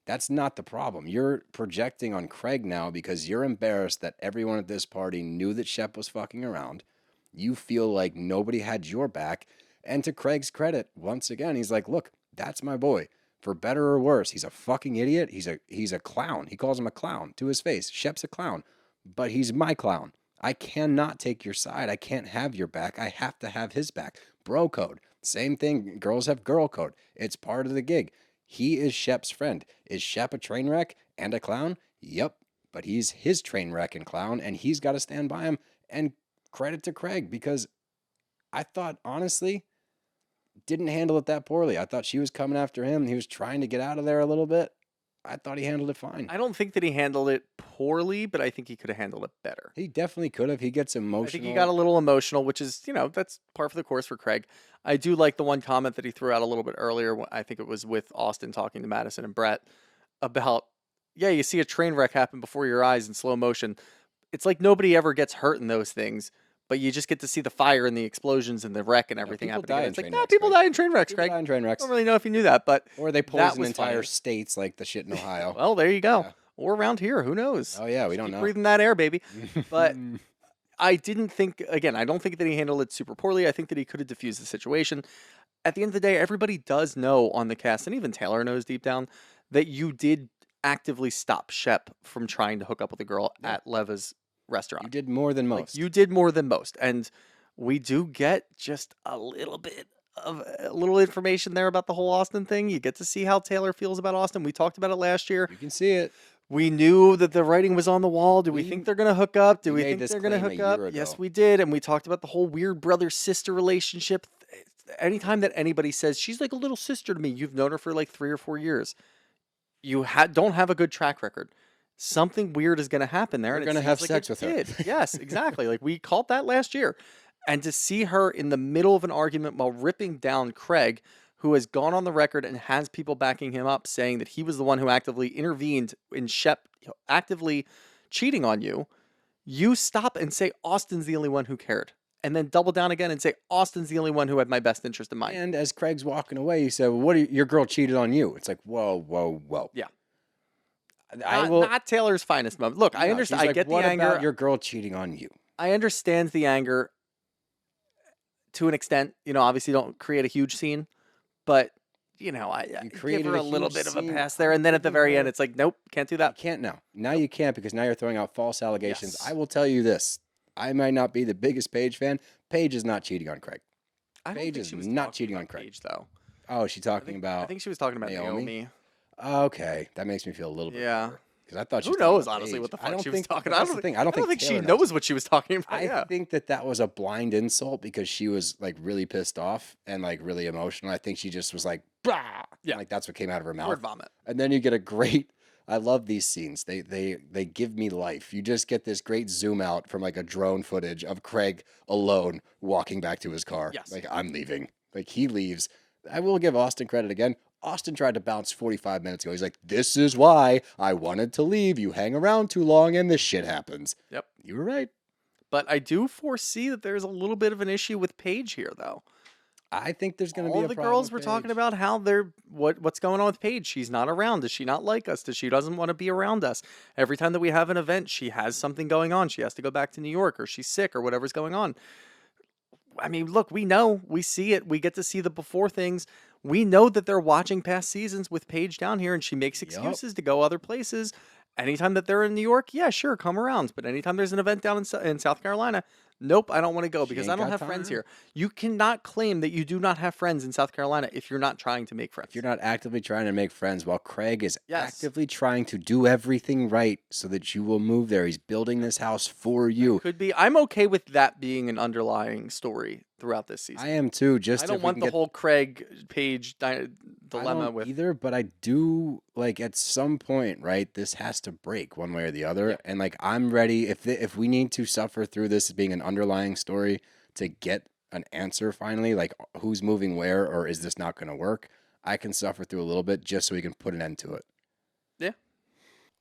That's not the problem. You're projecting on Craig now because you're embarrassed that everyone at this party knew that Shep was fucking around. You feel like nobody had your back. And to Craig's credit, once again, he's like, "Look, that's my boy. For better or worse, he's a fucking idiot. He's a clown. He calls him a clown to his face. Shep's a clown, but he's my clown. I cannot take your side. I can't have your back. I have to have his back. Bro code. Same thing. Girls have girl code. It's part of the gig. He is Shep's friend. Is Shep a train wreck and a clown? Yep. But he's his train wreck and clown, and he's got to stand by him. And credit to Craig because I thought, honestly, didn't handle it that poorly. I thought she was coming after him. He was trying to get out of there a little bit. I thought he handled it fine. I don't think that he handled it poorly, but I think he could have handled it better. He definitely could have. He gets emotional. I think he got a little emotional, which is, that's par for the course for Craig. I do like the one comment that he threw out a little bit earlier. I think it was with Austen talking to Madison and Brett about, yeah, you see a train wreck happen before your eyes in slow motion. It's like nobody ever gets hurt in those things, but you just get to see the fire and the explosions and the wreck and everything people happening. die in It's like, train no, wrecks, people Craig. die in train wrecks, People Craig. die in train I wrecks. don't really know if you knew that, but Or they that poison was entire funny. states like the shit in Ohio. Well, there you go. Yeah. Or around here, who knows? Oh, yeah, we Just don't keep know. breathing that air, baby. But I didn't think, again, I don't think that he handled it super poorly. I think that he could have diffused the situation. At the end of the day, everybody does know on the cast, and even Taylor knows deep down, that you did actively stop Shep from trying to hook up with a girl at Leva's restaurant. You did more than Like, most. you did more than most. And we do get just a little bit of a little information there about the whole Austen thing. You get to see how Taylor feels about Austen. We talked about it last year. You can see it. We knew that the writing was on the wall. Do we think they're going to hook up? Do we we made think this they're going to claim hook a up? year ago. Yes, we did. And we talked about the whole weird brother-sister relationship. Anytime that anybody says, she's like a little sister to me, you've known her for like 3 or 4 years. You don't have a good track record. Something weird is going to happen there. They're and gonna it have seems like sex it with her. did. Yes, exactly. Like we called that last year. And to see her in the middle of an argument while ripping down Craig, who has gone on the record and has people backing him up saying that he was the one who actively intervened in Shep actively cheating on you, you stop and say Austen's the only one who cared. and then double down again and say, Austen's the only one who had my best interest in mind. And as Craig's walking away, he said, well, what are your girl cheated on you? It's like, whoa, whoa, whoa. Yeah. I Not Taylor's finest moment. Look, I No, understand. she's I like, get the what anger. about your girl cheating on you? I understand the anger to an extent. You know, obviously don't create a huge scene, but you know, I give created her a a little huge bit of a scene. pass there, and then at the very end, it's like, nope, can't do You that. can't now. Now you can't because now you're throwing out false allegations. Yes. I will tell you this. I might not be the biggest Paige fan. Paige is not cheating on Craig. I don't Paige think is she was not talking cheating about on Craig. Paige, though. Oh, is she talking about I think she was talking about Naomi? Naomi. Okay, that makes me feel a little bit Yeah. better. Because I thought she Who was talking knows, about honestly, Paige. what the I fuck don't she was think, talking that's about. the thing. I don't think she Taylor knows what she was talking about. I think that was a blind insult because she was like really pissed off and like really emotional. I think she just was like, bah! Yeah. Like that's what came out of her mouth. Word vomit. And then you get a great. I love these scenes. They give me life. You just get this great zoom out from like a drone footage of Craig alone walking back to his car. Yes. Like I'm leaving. Like he leaves. I will give Austen credit again. Austen tried to bounce 45 minutes ago. He's like, this is why I wanted to leave. You hang around too long and this shit happens. Yep. You were right. But I do foresee that there's a little bit of an issue with Paige here, though. I think there's going to be All a the problem girls with were talking Paige. about how they're what's going on with Paige. She's not around. Does she not like us? Does she doesn't want to be around us? Every time that we have an event, she has something going on. She has to go back to New York, or she's sick, or whatever's going on. I mean, look, we know, we see it. We get to see the before things. We know that they're watching past seasons with Paige down here, and she makes excuses to go other places. Anytime that they're in New York, yeah, sure, come around. But anytime there's an event down in South Carolina, nope, I don't want to go because I ain't don't got have friends time. here. You cannot claim that you do not have friends in South Carolina if you're not trying to make friends. If you're not actively trying to make friends, while Craig is Yes. actively trying to do everything right so that you will move there. He's building this house for you. Could be. I'm okay with that being an underlying story throughout this season. I am too. Just I if don't we want can the get- whole Craig Paige I dilemma don't with. either, but I do like at some point, right? This has to break one way or the other, and like I'm ready. If we need to suffer through this being an underlying story to get an answer finally, like who's moving where, or is this not going to work? I can suffer through a little bit just so we can put an end to it. Yeah.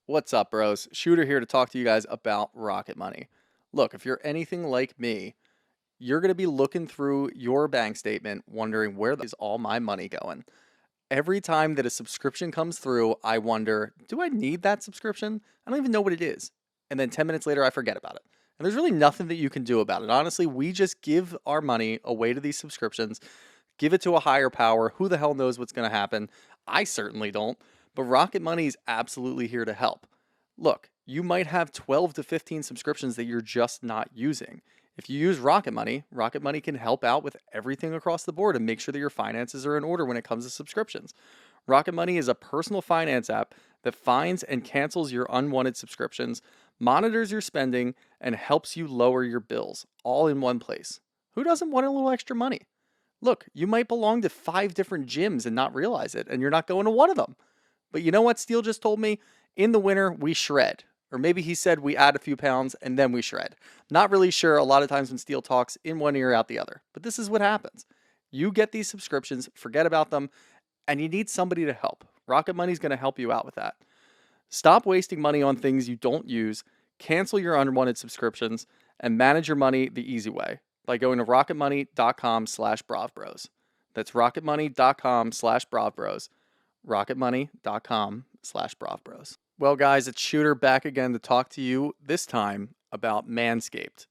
What's up, bros? Shooter here to talk to you guys about Rocket Money. Look, if you're anything like me, you're going to be looking through your bank statement wondering where is all my money going. Every time that a subscription comes through, I wonder, do I need that subscription? I don't even know what it is. And then 10 minutes later, I forget about it. And there's really nothing that you can do about it. Honestly, we just give our money away to these subscriptions, give it to a higher power. Who the hell knows what's going to happen? I certainly don't. But Rocket Money is absolutely here to help. Look, you might have 12 to 15 subscriptions that you're just not using. If you use Rocket Money can help out with everything across the board and make sure that your finances are in order when it comes to subscriptions. Rocket Money is a personal finance app that finds and cancels your unwanted subscriptions, monitors your spending, and helps you lower your bills, all in one place. Who doesn't want a little extra money? Look, you might belong to 5 different gyms and not realize it, and you're not going to one of them. But you know what Steele just told me? In the winter, we shred. Or maybe he said we add a few pounds and then we shred. Not really sure. A lot of times when Steele talks, in one ear, out the other. But this is what happens. You get these subscriptions, forget about them, and you need somebody to help. Rocket Money is going to help you out with that. Stop wasting money on things you don't use, cancel your unwanted subscriptions, and manage your money the easy way by going to rocketmoney.com/BravBros. That's rocketmoney.com/BravBros. rocketmoney.com/BravBros. Well, guys, it's Shooter back again to talk to you this time about Manscaped.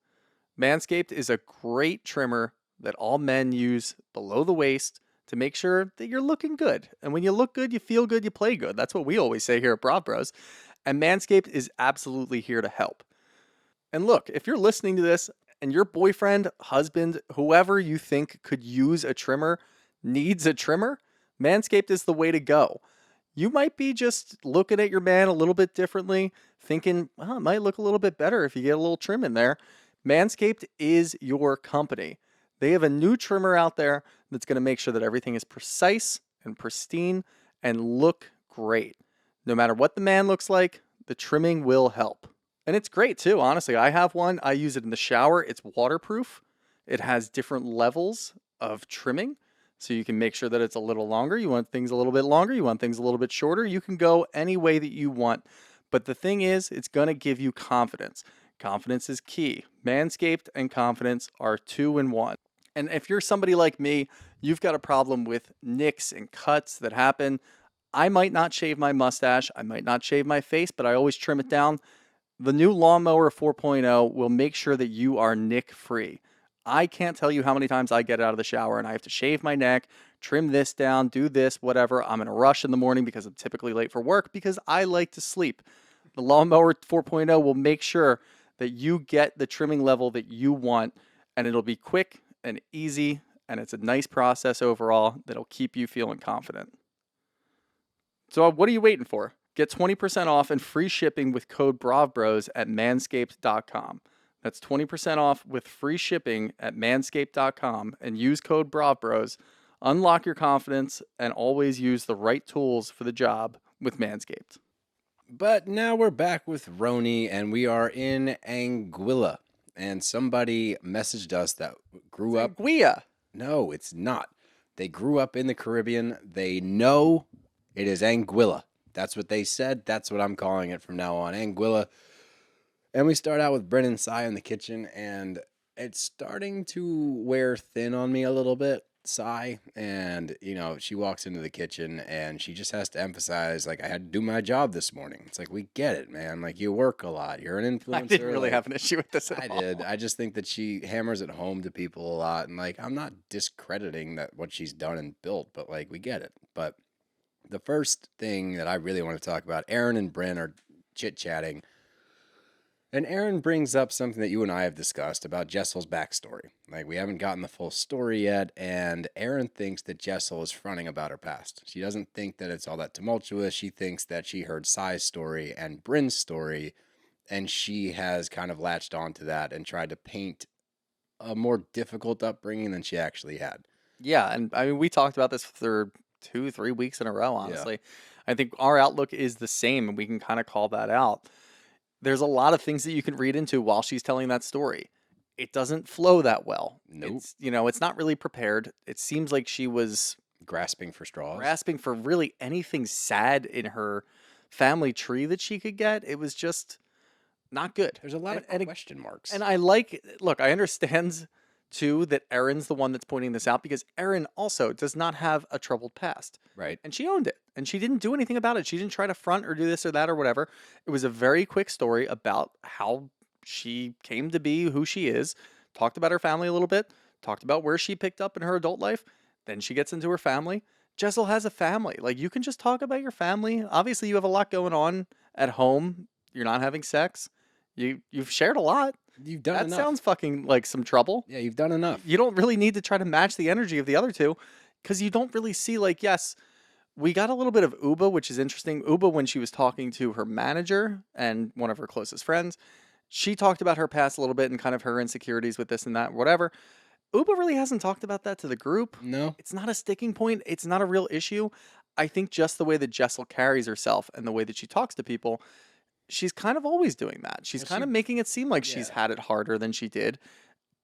Manscaped is a great trimmer that all men use below the waist to make sure that you're looking good. And when you look good, you feel good, you play good. That's what we always say here at BravBros. And Manscaped is absolutely here to help. And look, if you're listening to this and your boyfriend, husband, whoever you think could use a trimmer needs a trimmer, Manscaped is the way to go. You might be just looking at your man a little bit differently, thinking, well, it might look a little bit better if you get a little trim in there. Manscaped is your company. They have a new trimmer out there that's going to make sure that everything is precise and pristine and look great. No matter what the man looks like, the trimming will help. And it's great too, honestly. I have one. I use it in the shower. It's waterproof. It has different levels of trimming. So you can make sure that it's a little longer. You want things a little bit longer. You want things a little bit shorter. You can go any way that you want. But the thing is, it's going to give you confidence. Confidence is key. Manscaped and confidence are 2 in 1. And if you're somebody like me, you've got a problem with nicks and cuts that happen. I might not shave my mustache. I might not shave my face, but I always trim it down. The new Lawnmower 4.0 will make sure that you are nick-free. I can't tell you how many times I get out of the shower and I have to shave my neck, trim this down, do this, whatever. I'm in a rush in the morning because I'm typically late for work because I like to sleep. The Lawnmower 4.0 will make sure that you get the trimming level that you want, and it'll be quick and easy, and it's a nice process overall that'll keep you feeling confident. So what are you waiting for? Get 20% off and free shipping with code BravBros at manscaped.com. That's 20% off with free shipping at manscaped.com and use code BravBros. Unlock your confidence and always use the right tools for the job with Manscaped. But now we're back with RHONY, and we are in ANGWILLA. And somebody messaged us that grew up. Anguilla. No, it's not. They grew up in the Caribbean. They know it is ANGWILLA. That's what they said. That's what I'm calling it from now on. ANGWILLA. And we start out with Brynn and Sai in the kitchen, and it's starting to wear thin on me a little bit, Sai. And, you know, she walks into the kitchen, and she just has to emphasize, like, I had to do my job this morning. It's like, we get it, man. Like, you work a lot. You're an influencer. I didn't really like, have an issue with this at all. I did. I just think that she hammers it home to people a lot. And, like, I'm not discrediting that what she's done and built, but, like, we get it. But the first thing that I really want to talk about, Erin and Brynn are chit-chatting. And Erin brings up something that you and I have discussed about Jessel's backstory. Like, we haven't gotten the full story yet, and Erin thinks that Jessel is fronting about her past. She doesn't think that it's all that tumultuous. She thinks that she heard Sai's story and Brynn's story, and she has kind of latched onto that and tried to paint a more difficult upbringing than she actually had. Yeah, and I mean, we talked about this for 2-3 weeks in a row, honestly. I think our outlook is the same, and we can kind of call that out. There's a lot of things that you can read into while she's telling that story. It doesn't flow that well. Nope. It's not really prepared. It seems like she was Grasping for straws. grasping for really anything sad in her family tree that she could get. It was just not good. There's a lot of question marks. And I understand too that Erin's the one that's pointing this out because Erin also does not have a troubled past. Right. And she owned it. And she didn't do anything about it. She didn't try to front or do this or that or whatever. It was a very quick story about how she came to be who she is, talked about her family a little bit, talked about where she picked up in her adult life. Then she gets into her family. Jessel has a family. Like, you can just talk about your family. Obviously, you have a lot going on at home. You're not having sex. You've shared a lot. You've done That enough. sounds fucking like some trouble. Yeah, you've done enough. You don't really need to try to match the energy of the other two because you don't really see, like, yes, we got a little bit of Ubah, which is interesting. Ubah, when she was talking to her manager and one of her closest friends, she talked about her past a little bit and kind of her insecurities with this and that, whatever. Ubah really hasn't talked about that to the group. No. It's not a sticking point. It's not a real issue. I think just the way that Jessel carries herself and the way that she talks to people, she's kind of always doing that. She's kind of making it seem like she's had it harder than she did.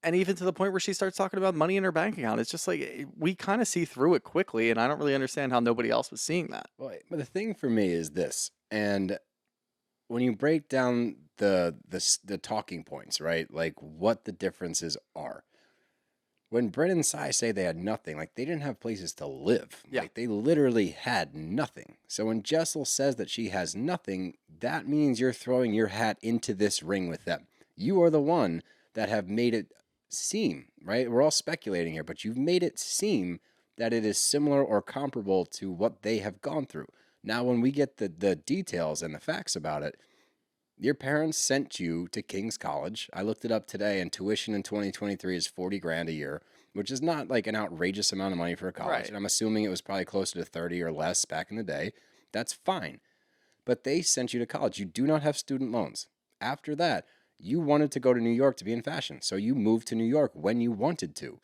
And even to the point where she starts talking about money in her bank account. It's just like, we kind of see through it quickly, and I don't really understand how nobody else was seeing that. Well, but the thing for me is this, and when you break down the talking points, right? Like what the differences are. When Brett and Sai say they had nothing, like they didn't have places to live. Yeah. Like they literally had nothing. So when Jessel says that she has nothing, that means you're throwing your hat into this ring with them. You are the one that have made it seem, right? We're all speculating here, but you've made it seem that it is similar or comparable to what they have gone through. Now, when we get the details and the facts about it, your parents sent you to King's College. I looked it up today, and tuition in 2023 is $40,000 a year, which is not like an outrageous amount of money for a college. Right. And I'm assuming it was probably closer to 30 or less back in the day. That's fine. But they sent you to college. You do not have student loans. After that, you wanted to go to New York to be in fashion, so you moved to New York when you wanted to.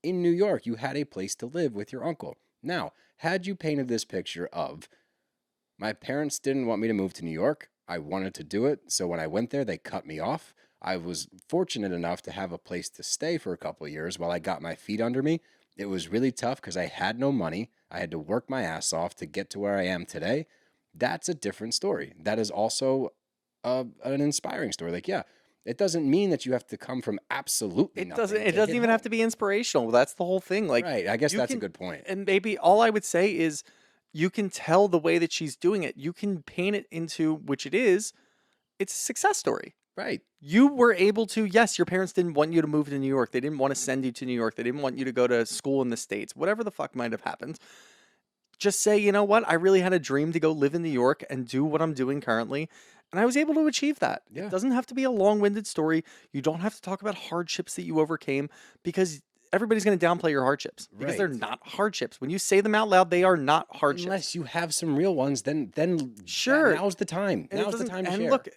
In New York, you had a place to live with your uncle. Now, had you painted this picture of, my parents didn't want me to move to New York, I wanted to do it, so when I went there, they cut me off. I was fortunate enough to have a place to stay for a couple of years while I got my feet under me. It was really tough because I had no money. I had to work my ass off to get to where I am today. That's a different story. That is also an inspiring story. Like, yeah, It doesn't mean that you have to come from absolutely It nothing. doesn't. It doesn't even have to be inspirational. That's the whole thing. Like, Right. I guess you that's a can- good point. And maybe all I would say is, you can tell the way that she's doing it. You can paint it into which it is. It's a success story. Right. You were able to. Yes, your parents didn't want you to move to New York. They didn't want to send you to New York. They didn't want you to go to school in the States. Whatever the fuck might have happened. Just say, you know what? I really had a dream to go live in New York and do what I'm doing currently. And I was able to achieve that. Yeah. It doesn't have to be a long-winded story. You don't have to talk about hardships that you overcame, because everybody's going to downplay your hardships because they're Right. not hardships. When you say them out loud, they are not hardships. Unless you have some real ones, then Sure. now's the time. And it Now's the doesn't- time to and share. look,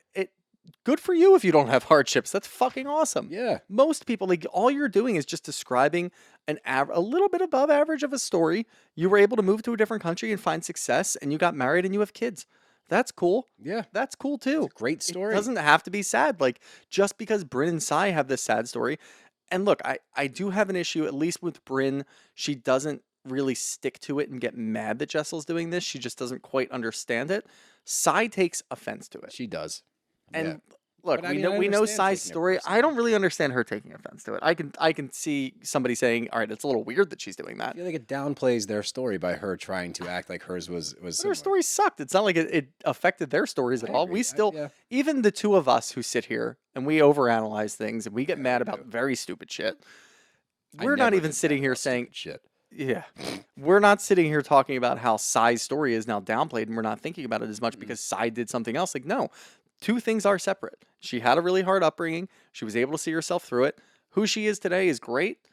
good for you if you don't have hardships. That's fucking awesome. Yeah. Most people, like, all you're doing is just describing a little bit above average of a story. You were able to move to a different country and find success, and you got married and you have kids. That's cool. Yeah. That's cool too. It's a great story. It doesn't have to be sad. Like, just because Brynn and Sai have this sad story. And look, I do have an issue, at least with Brynn. She doesn't really stick to it and get mad that Jessel's doing this. She just doesn't quite understand it. Sai takes offense to it. She does. And Yeah. look, But I we mean, know I we know understand Sai's taking it story. I personally. don't really understand her taking offense to it. I can see somebody saying, "All right, it's a little weird that she's doing I that." feel like it downplays their story by her trying to act like hers was But her similar. story sucked. It's not like it affected their stories at I all. agree. We still, yeah. even the two of us who sit here and we overanalyze things and we get Yeah, mad we about do. very stupid shit. I We're not never even get sitting mad here about saying, stupid shit. yeah, we're not sitting here talking about how Sai's story is now downplayed, and we're not thinking about it as much because Sai did something else. Like, no, two things are separate. She had a really hard upbringing. She was able to see herself through it. Who she is today is great.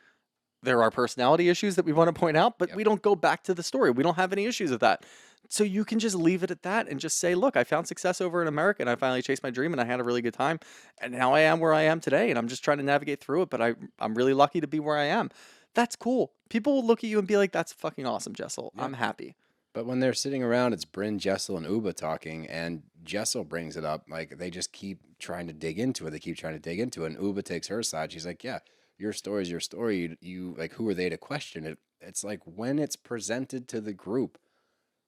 There are personality issues that we want to point out, but Yep. we don't go back to the story. We don't have any issues with that. So you can just leave it at that and just say, look, I found success over in America and I finally chased my dream and I had a really good time. And now I am where I am today and I'm just trying to navigate through it, but I'm really lucky to be where I am. That's cool. People will look at you and be like, that's fucking awesome, Jessel. Yeah. I'm happy. But when they're sitting around, it's Brynn, Jessel, and Ubah talking, and Jessel brings it up. Like, they just keep trying to dig into it. They keep trying to dig into it. And Ubah takes her side. She's like, yeah, your story is your story. You like, who are they to question it? It's like, when it's presented to the group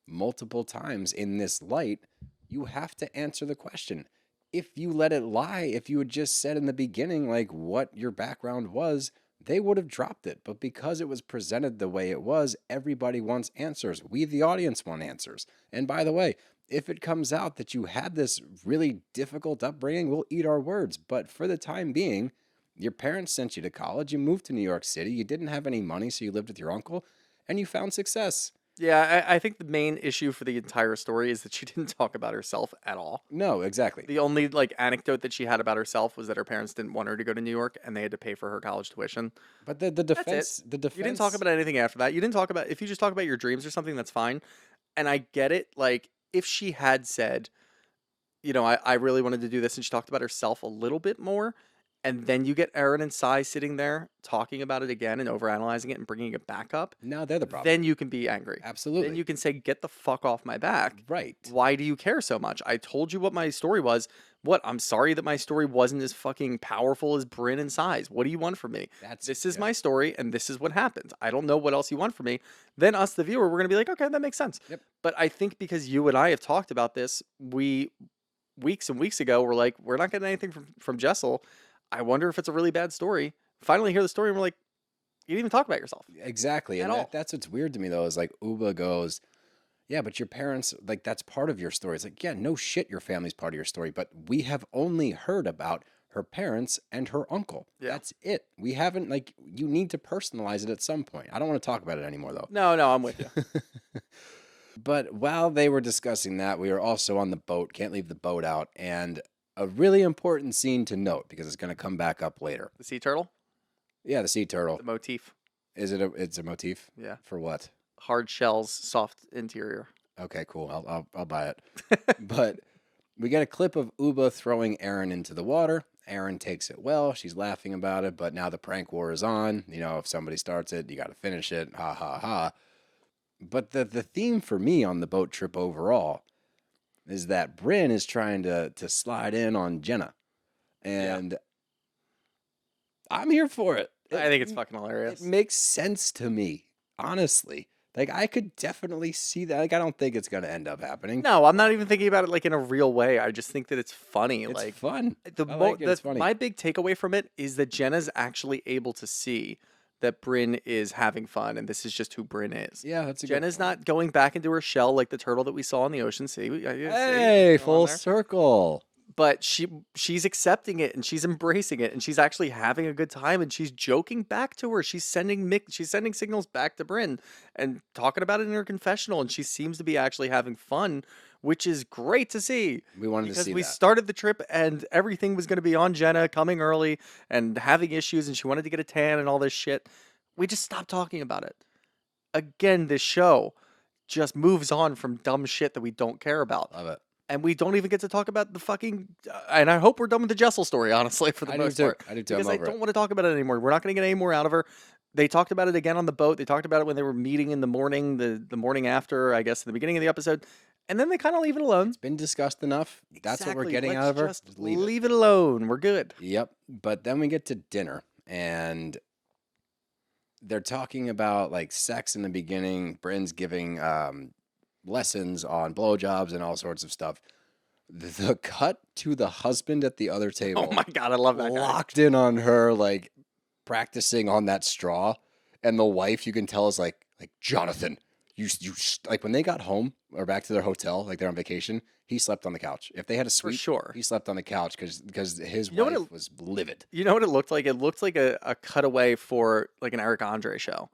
multiple times in this light, you have to answer the question. If you let it lie, if you had just said in the beginning, like, what your background was, they would have dropped it. But because it was presented the way it was, everybody wants answers. We, the audience, want answers. And by the way, if it comes out that you had this really difficult upbringing, we'll eat our words. But for the time being, your parents sent you to college, you moved to New York City, you didn't have any money, so you lived with your uncle, and you found success. Yeah, I think the main issue for the entire story is that she didn't talk about herself at all. No, exactly. The only like anecdote that she had about herself was that her parents didn't want her to go to New York and they had to pay for her college tuition. But the defense, the defense. You didn't talk about anything after that. You didn't talk about, if you just talk about your dreams or something, that's fine. And I get it. Like, if she had said, you know, I really wanted to do this, and she talked about herself a little bit more, and then you get Erin and Sai sitting there talking about it again and overanalyzing it and bringing it back up, Now they're the problem. then you can be angry. Absolutely. Then you can say, get the fuck off my back. Right. Why do you care so much? I told you what my story was. What? I'm sorry that my story wasn't as fucking powerful as Brynn and Sai's. What do you want from me? This is my story, and this is what happened. I don't know what else you want from me. Then us, the viewer, we're going to be like, okay, that makes sense. Yep. But I think because you and I have talked about this, we, weeks and weeks ago, we're like, we're not getting anything from Jessel. I wonder if it's a really bad story. Finally hear the story, and we're like, you didn't even talk about yourself. Exactly. At And all. that's what's weird to me, though, is like Ubah goes, yeah, but your parents, like, that's part of your story. It's like, yeah, no shit, your family's part of your story. But we have only heard about her parents and her uncle. Yeah. That's it. We haven't, like, you need to personalize it at some point. I don't want to talk about it anymore, though. No, I'm with you. But while they were discussing that, we were also on the boat, can't leave the boat out. And a really important scene to note, because it's going to come back up later. The sea turtle, Yeah, the sea turtle. the motif. Is it it's a motif? Yeah. For what? Hard shells, soft interior. Okay, cool. I'll buy it. But we get a clip of Ubah throwing Erin into the water. Erin takes it well. She's laughing about it, but now the prank war is on. You know, if somebody starts it, you got to finish it. Ha ha ha. But the theme for me on the boat trip overall is that Brynn is trying to slide in on Jenna. And I'm here for it. I think it's fucking hilarious. It makes sense to me, honestly. Like, I could definitely see that. Like, I don't think it's going to end up happening. No, I'm not even thinking about it like in a real way. I just think that it's funny. It's like fun. the I like it. It's funny. my big takeaway from it is that Jenna's actually able to see that Brynn is having fun, and this is just who Brynn is. Yeah, that's a Jenna's good point. not going back into her shell like the turtle that we saw in the ocean. See, Hey, full circle. But she's accepting it and she's embracing it and she's actually having a good time and she's joking back to her. She's sending signals back to Brynn and talking about it in her confessional, and she seems to be actually having fun, which is great to see. We wanted to Because see we that. started the trip and everything was going to be on Jenna coming early and having issues, and she wanted to get a tan and all this shit. We just stopped talking about it. Again, this show just moves on from dumb shit that we don't care about. Love it. And we don't even get to talk about the fucking. And I hope we're done with the Jessel story, honestly, for the I do most too. part. I do too. Because I'm I over it. don't want to talk about it anymore. We're not going to get any more out of her. They talked about it again on the boat. They talked about it when they were meeting in the morning, the morning after, I guess, in the beginning of the episode. And then they kind of leave it alone. It's been discussed enough. That's what we're Exactly. getting Let's out of her. Just Just leave it. leave it alone. We're good. Yep. But then we get to dinner, and they're talking about like sex in the beginning. Brynn's giving lessons on blowjobs and all sorts of stuff. The cut to the husband at the other table, Oh my God, I love that guy. locked in on her, like practicing on that straw, and the wife, you can tell, is like Jonathan, you like when they got home or back to their hotel, like they're on vacation, he slept on the couch. If they had a For suite, sure. he slept on the couch because his You know what wife it- was livid. You know what it looked like? It looked like a cutaway for like an Eric Andre show,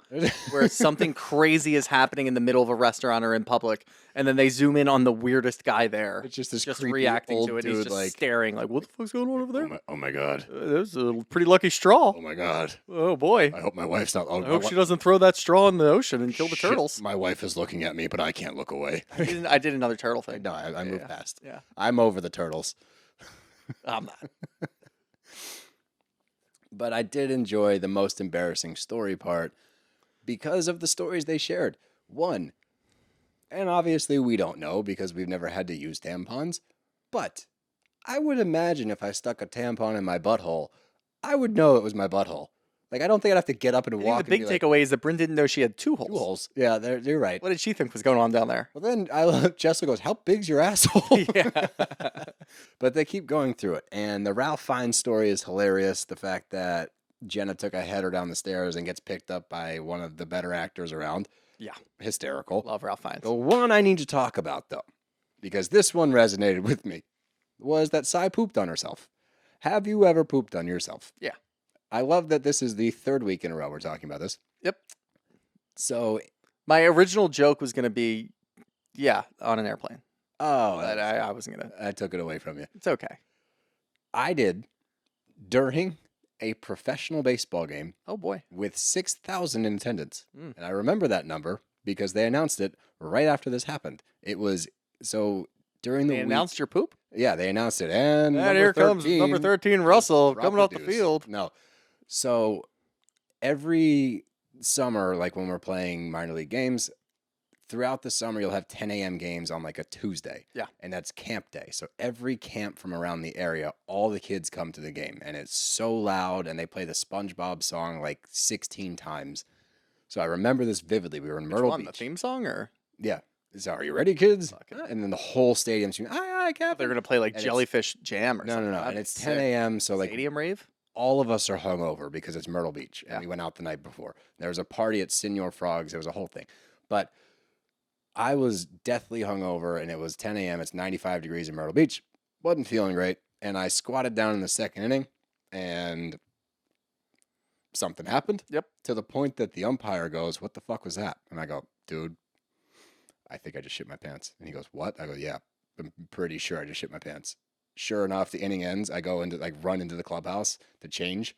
where something crazy is happening in the middle of a restaurant or in public, and then they zoom in on the weirdest guy there. It's just this just creepy reacting old to it. dude, He's just like, staring, like, "What the fuck's going on over there?" oh my god, There's a pretty lucky straw. oh my god. Oh boy! I hope my wife's not. I hope she doesn't throw that straw in the ocean and kill the Shit, turtles. My wife is looking at me, but I can't look away. I did another turtle thing. No, I moved Yeah. past. Yeah, I'm over the turtles. I'm not. But I did enjoy the most embarrassing story part because of the stories they shared. One, and obviously we don't know because we've never had to use tampons, but I would imagine if I stuck a tampon in my butthole, I would know it was my butthole. Like, I don't think I'd have to get up and I think walk. the big and be like, takeaway is that Brynn didn't know she had two holes. two holes. Yeah, you're right. What did she think was going on down there? Well, then Jessel goes, "How big's your asshole?" Yeah. But they keep going through it. And the Ralph Fiennes story is hilarious. The fact that Jenna took a header down the stairs and gets picked up by one of the better actors around. Yeah. Hysterical. Love Ralph Fiennes. The one I need to talk about, though, because this one resonated with me, was that Sai pooped on herself. Have you ever pooped on yourself? Yeah. I love that this is the third week in a row we're talking about this. Yep. So, My original joke was going to be, yeah, on an airplane. oh, But I wasn't going to. I took it away from you. It's okay. I did during a professional baseball game Oh, boy. with 6,000 in attendance. Mm. And I remember that number because they announced it right after this happened. It was so during the They week. announced your poop? Yeah, they announced it. And, And here comes number 13, Russell, drop coming the off the deuce. field. No. So every summer, like when we're playing minor league games, throughout the summer, you'll have 10 a.m. games on like a Tuesday. Yeah. And that's camp day. So every camp from around the area, all the kids come to the game. And it's so loud. And they play the SpongeBob song like 16 times. So I remember this vividly. We were in Which Myrtle one, Beach. the theme song, or Yeah. So are you ready, kids? Fuck it. And then the whole stadium's screaming, aye, aye, Captain. they're going to play like And it's- Jellyfish Jam or No, something? no, no. And That's it's 10 sick. a.m. So like Stadium rave? all of us are hungover because it's Myrtle Beach and Yeah. we went out the night before. There was a party at Senor Frogs. It was a whole thing. But I was deathly hungover and it was 10 a.m. It's 95 degrees in Myrtle Beach. Wasn't feeling great. And I squatted down in the second inning and something happened. Yep. To the point that the umpire goes, "What the fuck was that?" And I go, "Dude, I think I just shit my pants." And he goes, "What?" I go, "Yeah, I'm pretty sure I just shit my pants." Sure enough, the inning ends. I go into run into the clubhouse to change.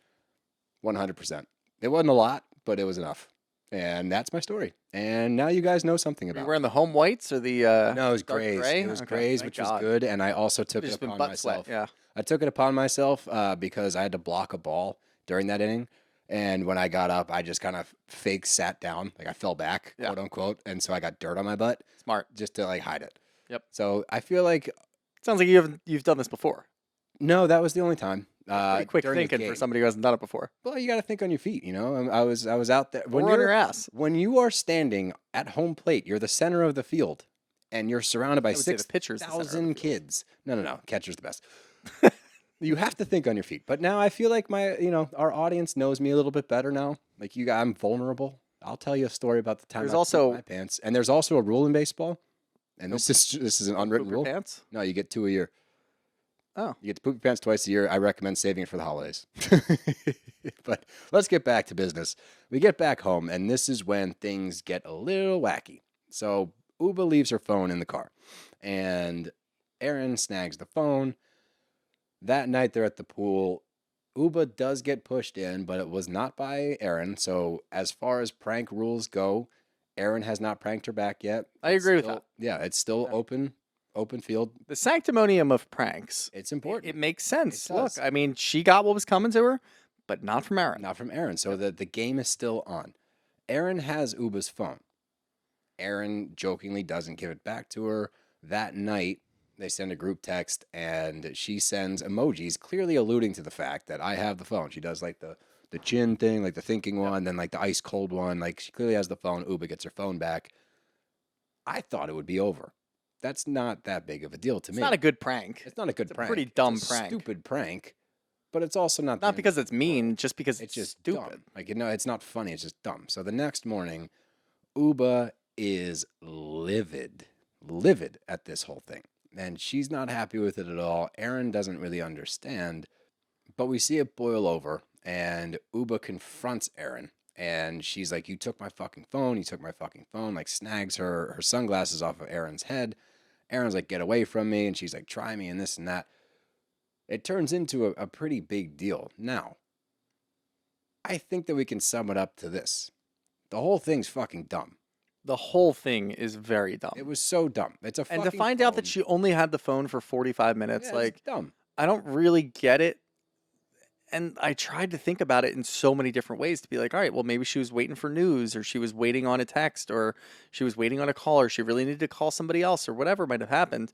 100%. It wasn't a lot, but it was enough. And that's my story. And now you guys know something Were about you it. wearing the home whites or the No, it was dark grays. gray? It was Okay, grays, thank which God. was good. And I also took It's it just been upon butt myself. sweat. Yeah. I took it upon myself because I had to block a ball during that inning. And when I got up, I just kind of fake sat down, like I fell back, Yeah. quote unquote. And so I got dirt on my butt Smart. just to like hide it. Yep. So I feel like Sounds like you've done this before. no, that was the only time. Pretty quick during the thinking for game. somebody who hasn't done it before. Well, you got to think on your feet. You know, I was out there Or on your ass. When you are standing at home plate, you're the center of the field, and you're surrounded by I would say the pitcher's the center of the 6,000 field. kids. No, catcher's the best. You have to think on your feet. But now I feel like our audience knows me a little bit better now. Like I'm vulnerable. I'll tell you a story about the time There's I also- pooped my pants. And there's also a rule in baseball. And this is an unwritten Poop your rule. pants? No, you get 2 a year. Oh. You get to poop your pants twice a year. I recommend saving it for the holidays. But let's get back to business. We get back home, and this is when things get a little wacky. So Ubah leaves her phone in the car, and Erin snags the phone. That night they're at the pool. Ubah does get pushed in, but it was not by Erin. So as far as prank rules go, Erin has not pranked her back yet. I agree with Still- that. Yeah, it's still open field. The sanctimonium of pranks. It's important. It makes sense. It does. Look, I mean, she got what was coming to her, but not from Erin. Not from Erin. So the game is still on. Erin has Ubah's phone. Erin jokingly doesn't give it back to her. That night, they send a group text, and she sends emojis clearly alluding to the fact that I have the phone. She does like the chin thing, like the thinking one, then like the ice cold one. Like she clearly has the phone. Ubah gets her phone back. I thought it would be over. That's not that big of a deal to It's me. not a good prank. It's not a good it's a prank. pretty dumb It's a prank. Stupid prank. But it's also not the Not end because of it's the mean, world. just because It's just stupid. dumb. Like, it's not funny. It's just dumb. So the next morning, Ubah is livid at this whole thing. And she's not happy with it at all. Erin doesn't really understand. But we see it boil over, and Ubah confronts Erin. And she's like, you took my fucking phone. You took my fucking phone. Like, snags her sunglasses off of Erin's head. Erin's like, get away from me. And she's like, try me and this and that. It turns into a pretty big deal. Now, I think that we can sum it up to this. The whole thing's fucking dumb. The whole thing is very dumb. It was so dumb. It's a And fucking to find out that phone. she only had the phone for 45 minutes, Yeah, like, it's dumb. I don't really get it. And I tried to think about it in so many different ways to be like, all right, well, maybe she was waiting for news, or she was waiting on a text, or she was waiting on a call, or she really needed to call somebody else, or whatever might have happened.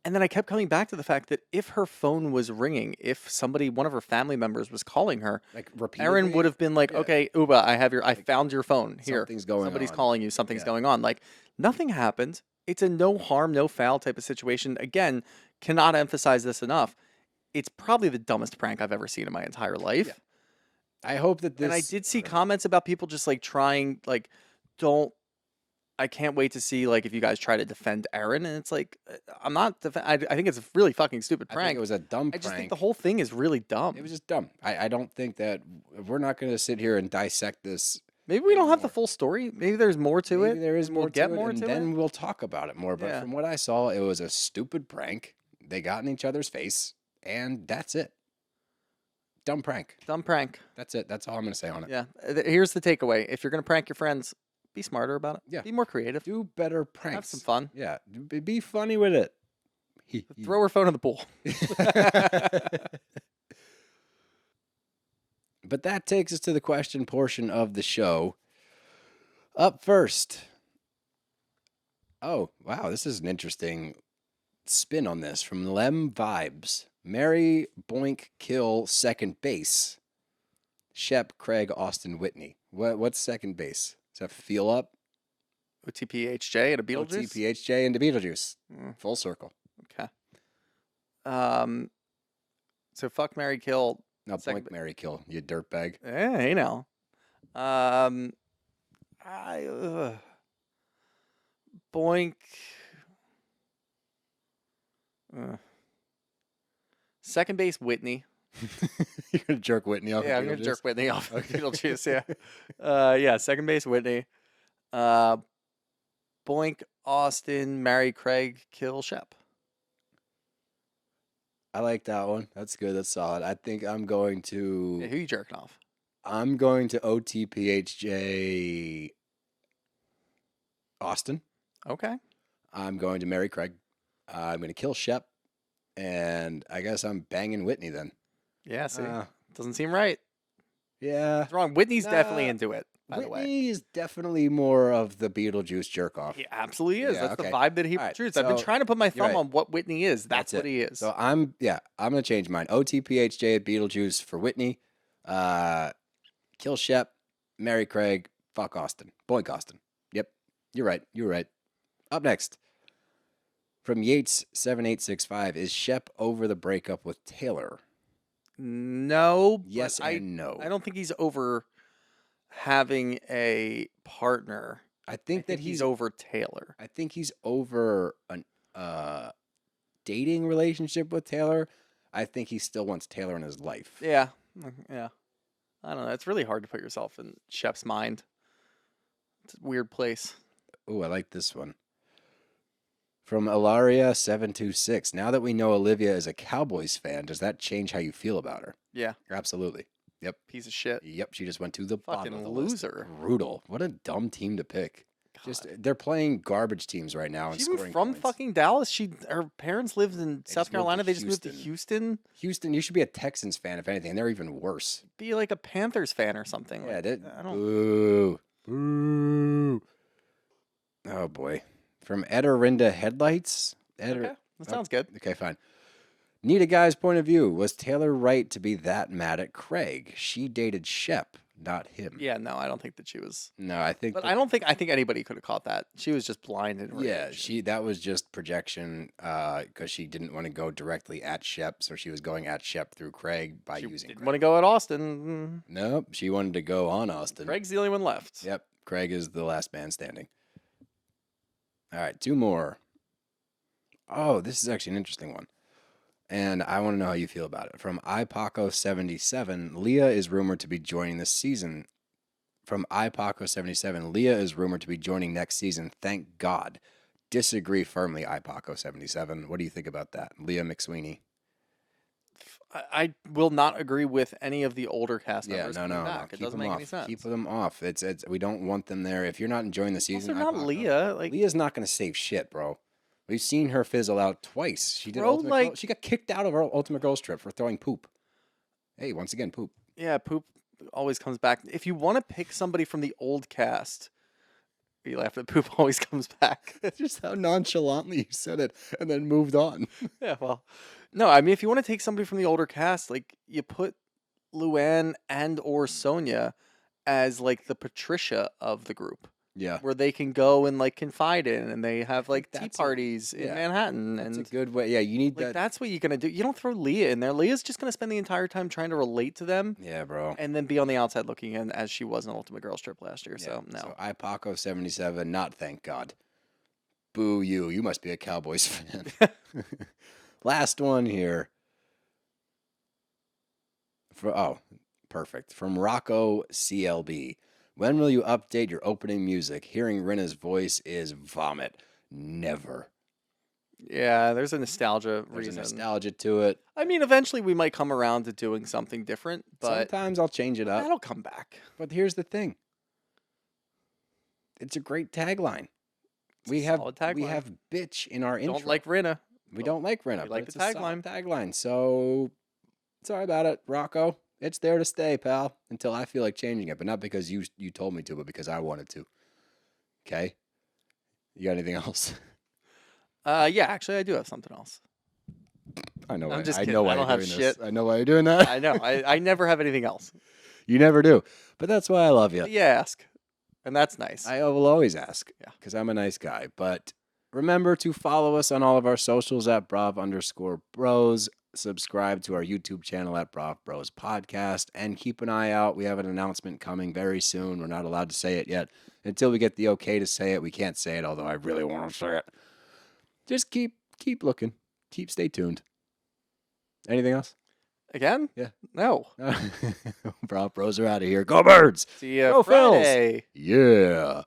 And then I kept coming back to the fact that if her phone was ringing, if one of her family members was calling her, Like repeatedly. Erin would have been like, Yeah. okay, Ubah, I found your phone here. Something's going Somebody's on. calling you. Something's Yeah. going on. Like nothing happened. It's a no harm, no foul type of situation. Again, cannot emphasize this enough. It's probably the dumbest prank I've ever seen in my entire life. Yeah. I hope that this. And I did see comments about people just like trying, like, I can't wait to see like if you guys try to defend Erin, and it's like I'm not. I think it's a really fucking stupid I prank. think it was a dumb I prank. just think the whole thing is really dumb. It was just dumb. I don't think that we're not going to sit here and dissect this. Maybe we don't have the anymore. full story. Maybe there's more to Maybe it. there is and more we'll get to it, more and to then it. we'll talk about it more. But Yeah. from what I saw, it was a stupid prank. They got in each other's face, and that's it. Dumb prank. Dumb prank. That's it. That's all I'm going to say on it. Yeah. Here's the takeaway: if you're gonna prank your friends, be smarter about it. Yeah. Be more creative. Do better pranks. Have some fun. Yeah. Be funny with it. Throw her phone in the pool. But that takes us to the question portion of the show. Up first. Oh, wow. This is an interesting spin on this from Lem Vibes. Marry, boink, kill, second base. Shep, Craig, Austen, Whitney. What's second base? Is that Feel Up? OTPHJ and a Beetlejuice. OTPHJ and the Beetlejuice. Mm. Full circle. Okay. So fuck, marry, kill. Now, Second boink, marry, kill, you dirtbag. Hey now. Boink. Second base, Whitney. You're going to jerk Whitney off. Yeah, I'm of gonna Beetlejuice? jerk Whitney off. Okay. Beetlejuice, yeah. Second base, Whitney. Boink, Austen, marry Craig, kill Shep. I like that one. That's good. That's solid. I think I'm going Yeah, to who you jerking off? OTPHJ Austen. Okay. I'm going to marry Craig. I'm going to kill Shep. And I guess I'm banging Whitney then. Yeah, see? Uh, Doesn't seem right. yeah. It's wrong. Whitney's definitely Nah. into it. by the way. Whitney is definitely more of the Beetlejuice jerk off. He absolutely is. Yeah, That's okay. the vibe that he All right, portrays. I've been so trying to put my you're thumb right. on what Whitney is. That's what it. he is. So I'm gonna change mine. OTPHJ at Beetlejuice for Whitney. Kill Shep, marry Craig, fuck Austen. Boink Austen. Yep. You're right. Up next. From Yates7865, is Shep over the breakup with Taylor? No. but Yes and no. I don't think he's over having a partner. I think that he's over Taylor. I think he's over an dating relationship with Taylor. I think he still wants Taylor in his life. Yeah. Yeah. I don't know. It's really hard to put yourself in Shep's mind. It's a weird place. Ooh, I like this one. From Ilaria726. Now that we know Olivia is a Cowboys fan, does that change how you feel about her? Yeah. Absolutely. Yep. Piece of shit. Yep. She just went to the bottom Fucking of the list. loser. Brutal. What a dumb team to pick. Just they're playing garbage teams right now. She's and even scoring from points. fucking Dallas. Her parents lived in South just moved to Carolina. They just moved to Houston. Houston. You should be a Texans fan if anything. They're even worse. Be like a Panthers fan or something. Yeah, Like, I don't. Boo. Boo. Oh boy. From Edorinda Headlights. Okay, that sounds good. Okay, fine. Need a guy's point of view. Was Taylor right to be that mad at Craig? She dated Shep, not him. Yeah, no, I don't think that she was. No, I think. But I think anybody could have caught that. She was just blind and Yeah, that was just projection because she didn't want to go directly at Shep, so she was going at Shep through Craig by using. Didn't Craig. want to go at Austen. Nope, she wanted to go on Austen. Craig's the only one left. Yep, Craig is the last man standing. All right, two more. Oh, this is actually an interesting one. And I want to know how you feel about it. From iPaco77, Leah is rumored to be joining this season. From iPaco77, Leah is rumored to be joining next season. Thank God. Disagree firmly, iPaco77. What do you think about that? Leah McSweeney. I will not agree with any of the older cast Yeah, members. no. coming back. It Keep doesn't them make off. any sense. Keep them off. It's we don't want them there. If you're not enjoying the season, Also, not iPaco. Leah. Like Leah's not going to save shit, bro. We've seen her fizzle out twice. She did Bro, Ultimate Girl. She got kicked out of her Ultimate Girls trip for throwing poop. Hey, once again, poop. yeah, poop always comes back. If you want to pick somebody from the old cast, you laugh at poop always comes back. Just how nonchalantly you said it and then moved on. Yeah, well, no, I mean, if you want to take somebody from the older cast, like you put Luann and or Sonia as like the Patricia of the group, Yeah. where they can go and like confide in, and they have like tea that's parties in Manhattan, That's and a good way. Yeah, you need like that. that's what you're gonna do. You don't throw Leah in there. Leah's just gonna spend the entire time trying to relate to them, Yeah, bro. and then be on the outside looking in, as she was in Ultimate Girls Trip last year. Yeah. So no, So iPaco77, not thank God. Boo you. You must be a Cowboys fan. Last one here. Perfect. From Rocco CLB. When will you update your opening music? Hearing Rinna's voice is vomit. Never. yeah, there's a nostalgia There's reason. a nostalgia to it. I mean, eventually we might come around to doing something different, but Sometimes I'll change it up. that'll come back. But here's the thing. It's a great tagline. We have solid tagline. bitch in our intro. Don't like Rinna. We don't like Renna. We but like it's the a solid tagline. tagline. So sorry about it, Rocco. It's there to stay, pal, until I feel like changing it. But not because you told me to, but because I wanted to. Okay? You got anything else? Yeah, actually, I do have something else. I know. I'm just I kidding. know why I don't you're have doing shit. this. I know why you're doing that. I know. I never have anything else. You never do. But that's why I love you. But you ask, and that's nice. I will always ask. Yeah. Because I'm a nice guy. But remember to follow us on all of our socials at Brav_Bros. Subscribe to our YouTube channel at BravBros Podcast. And keep an eye out. We have an announcement coming very soon. We're not allowed to say it yet. Until we get the okay to say it, we can't say it, although I really want to say it. Just keep looking. Stay tuned. Anything else? Again? Yeah. No. Brav Bros are out of here. Go Birds! See you Go Phils! Friday. Yeah.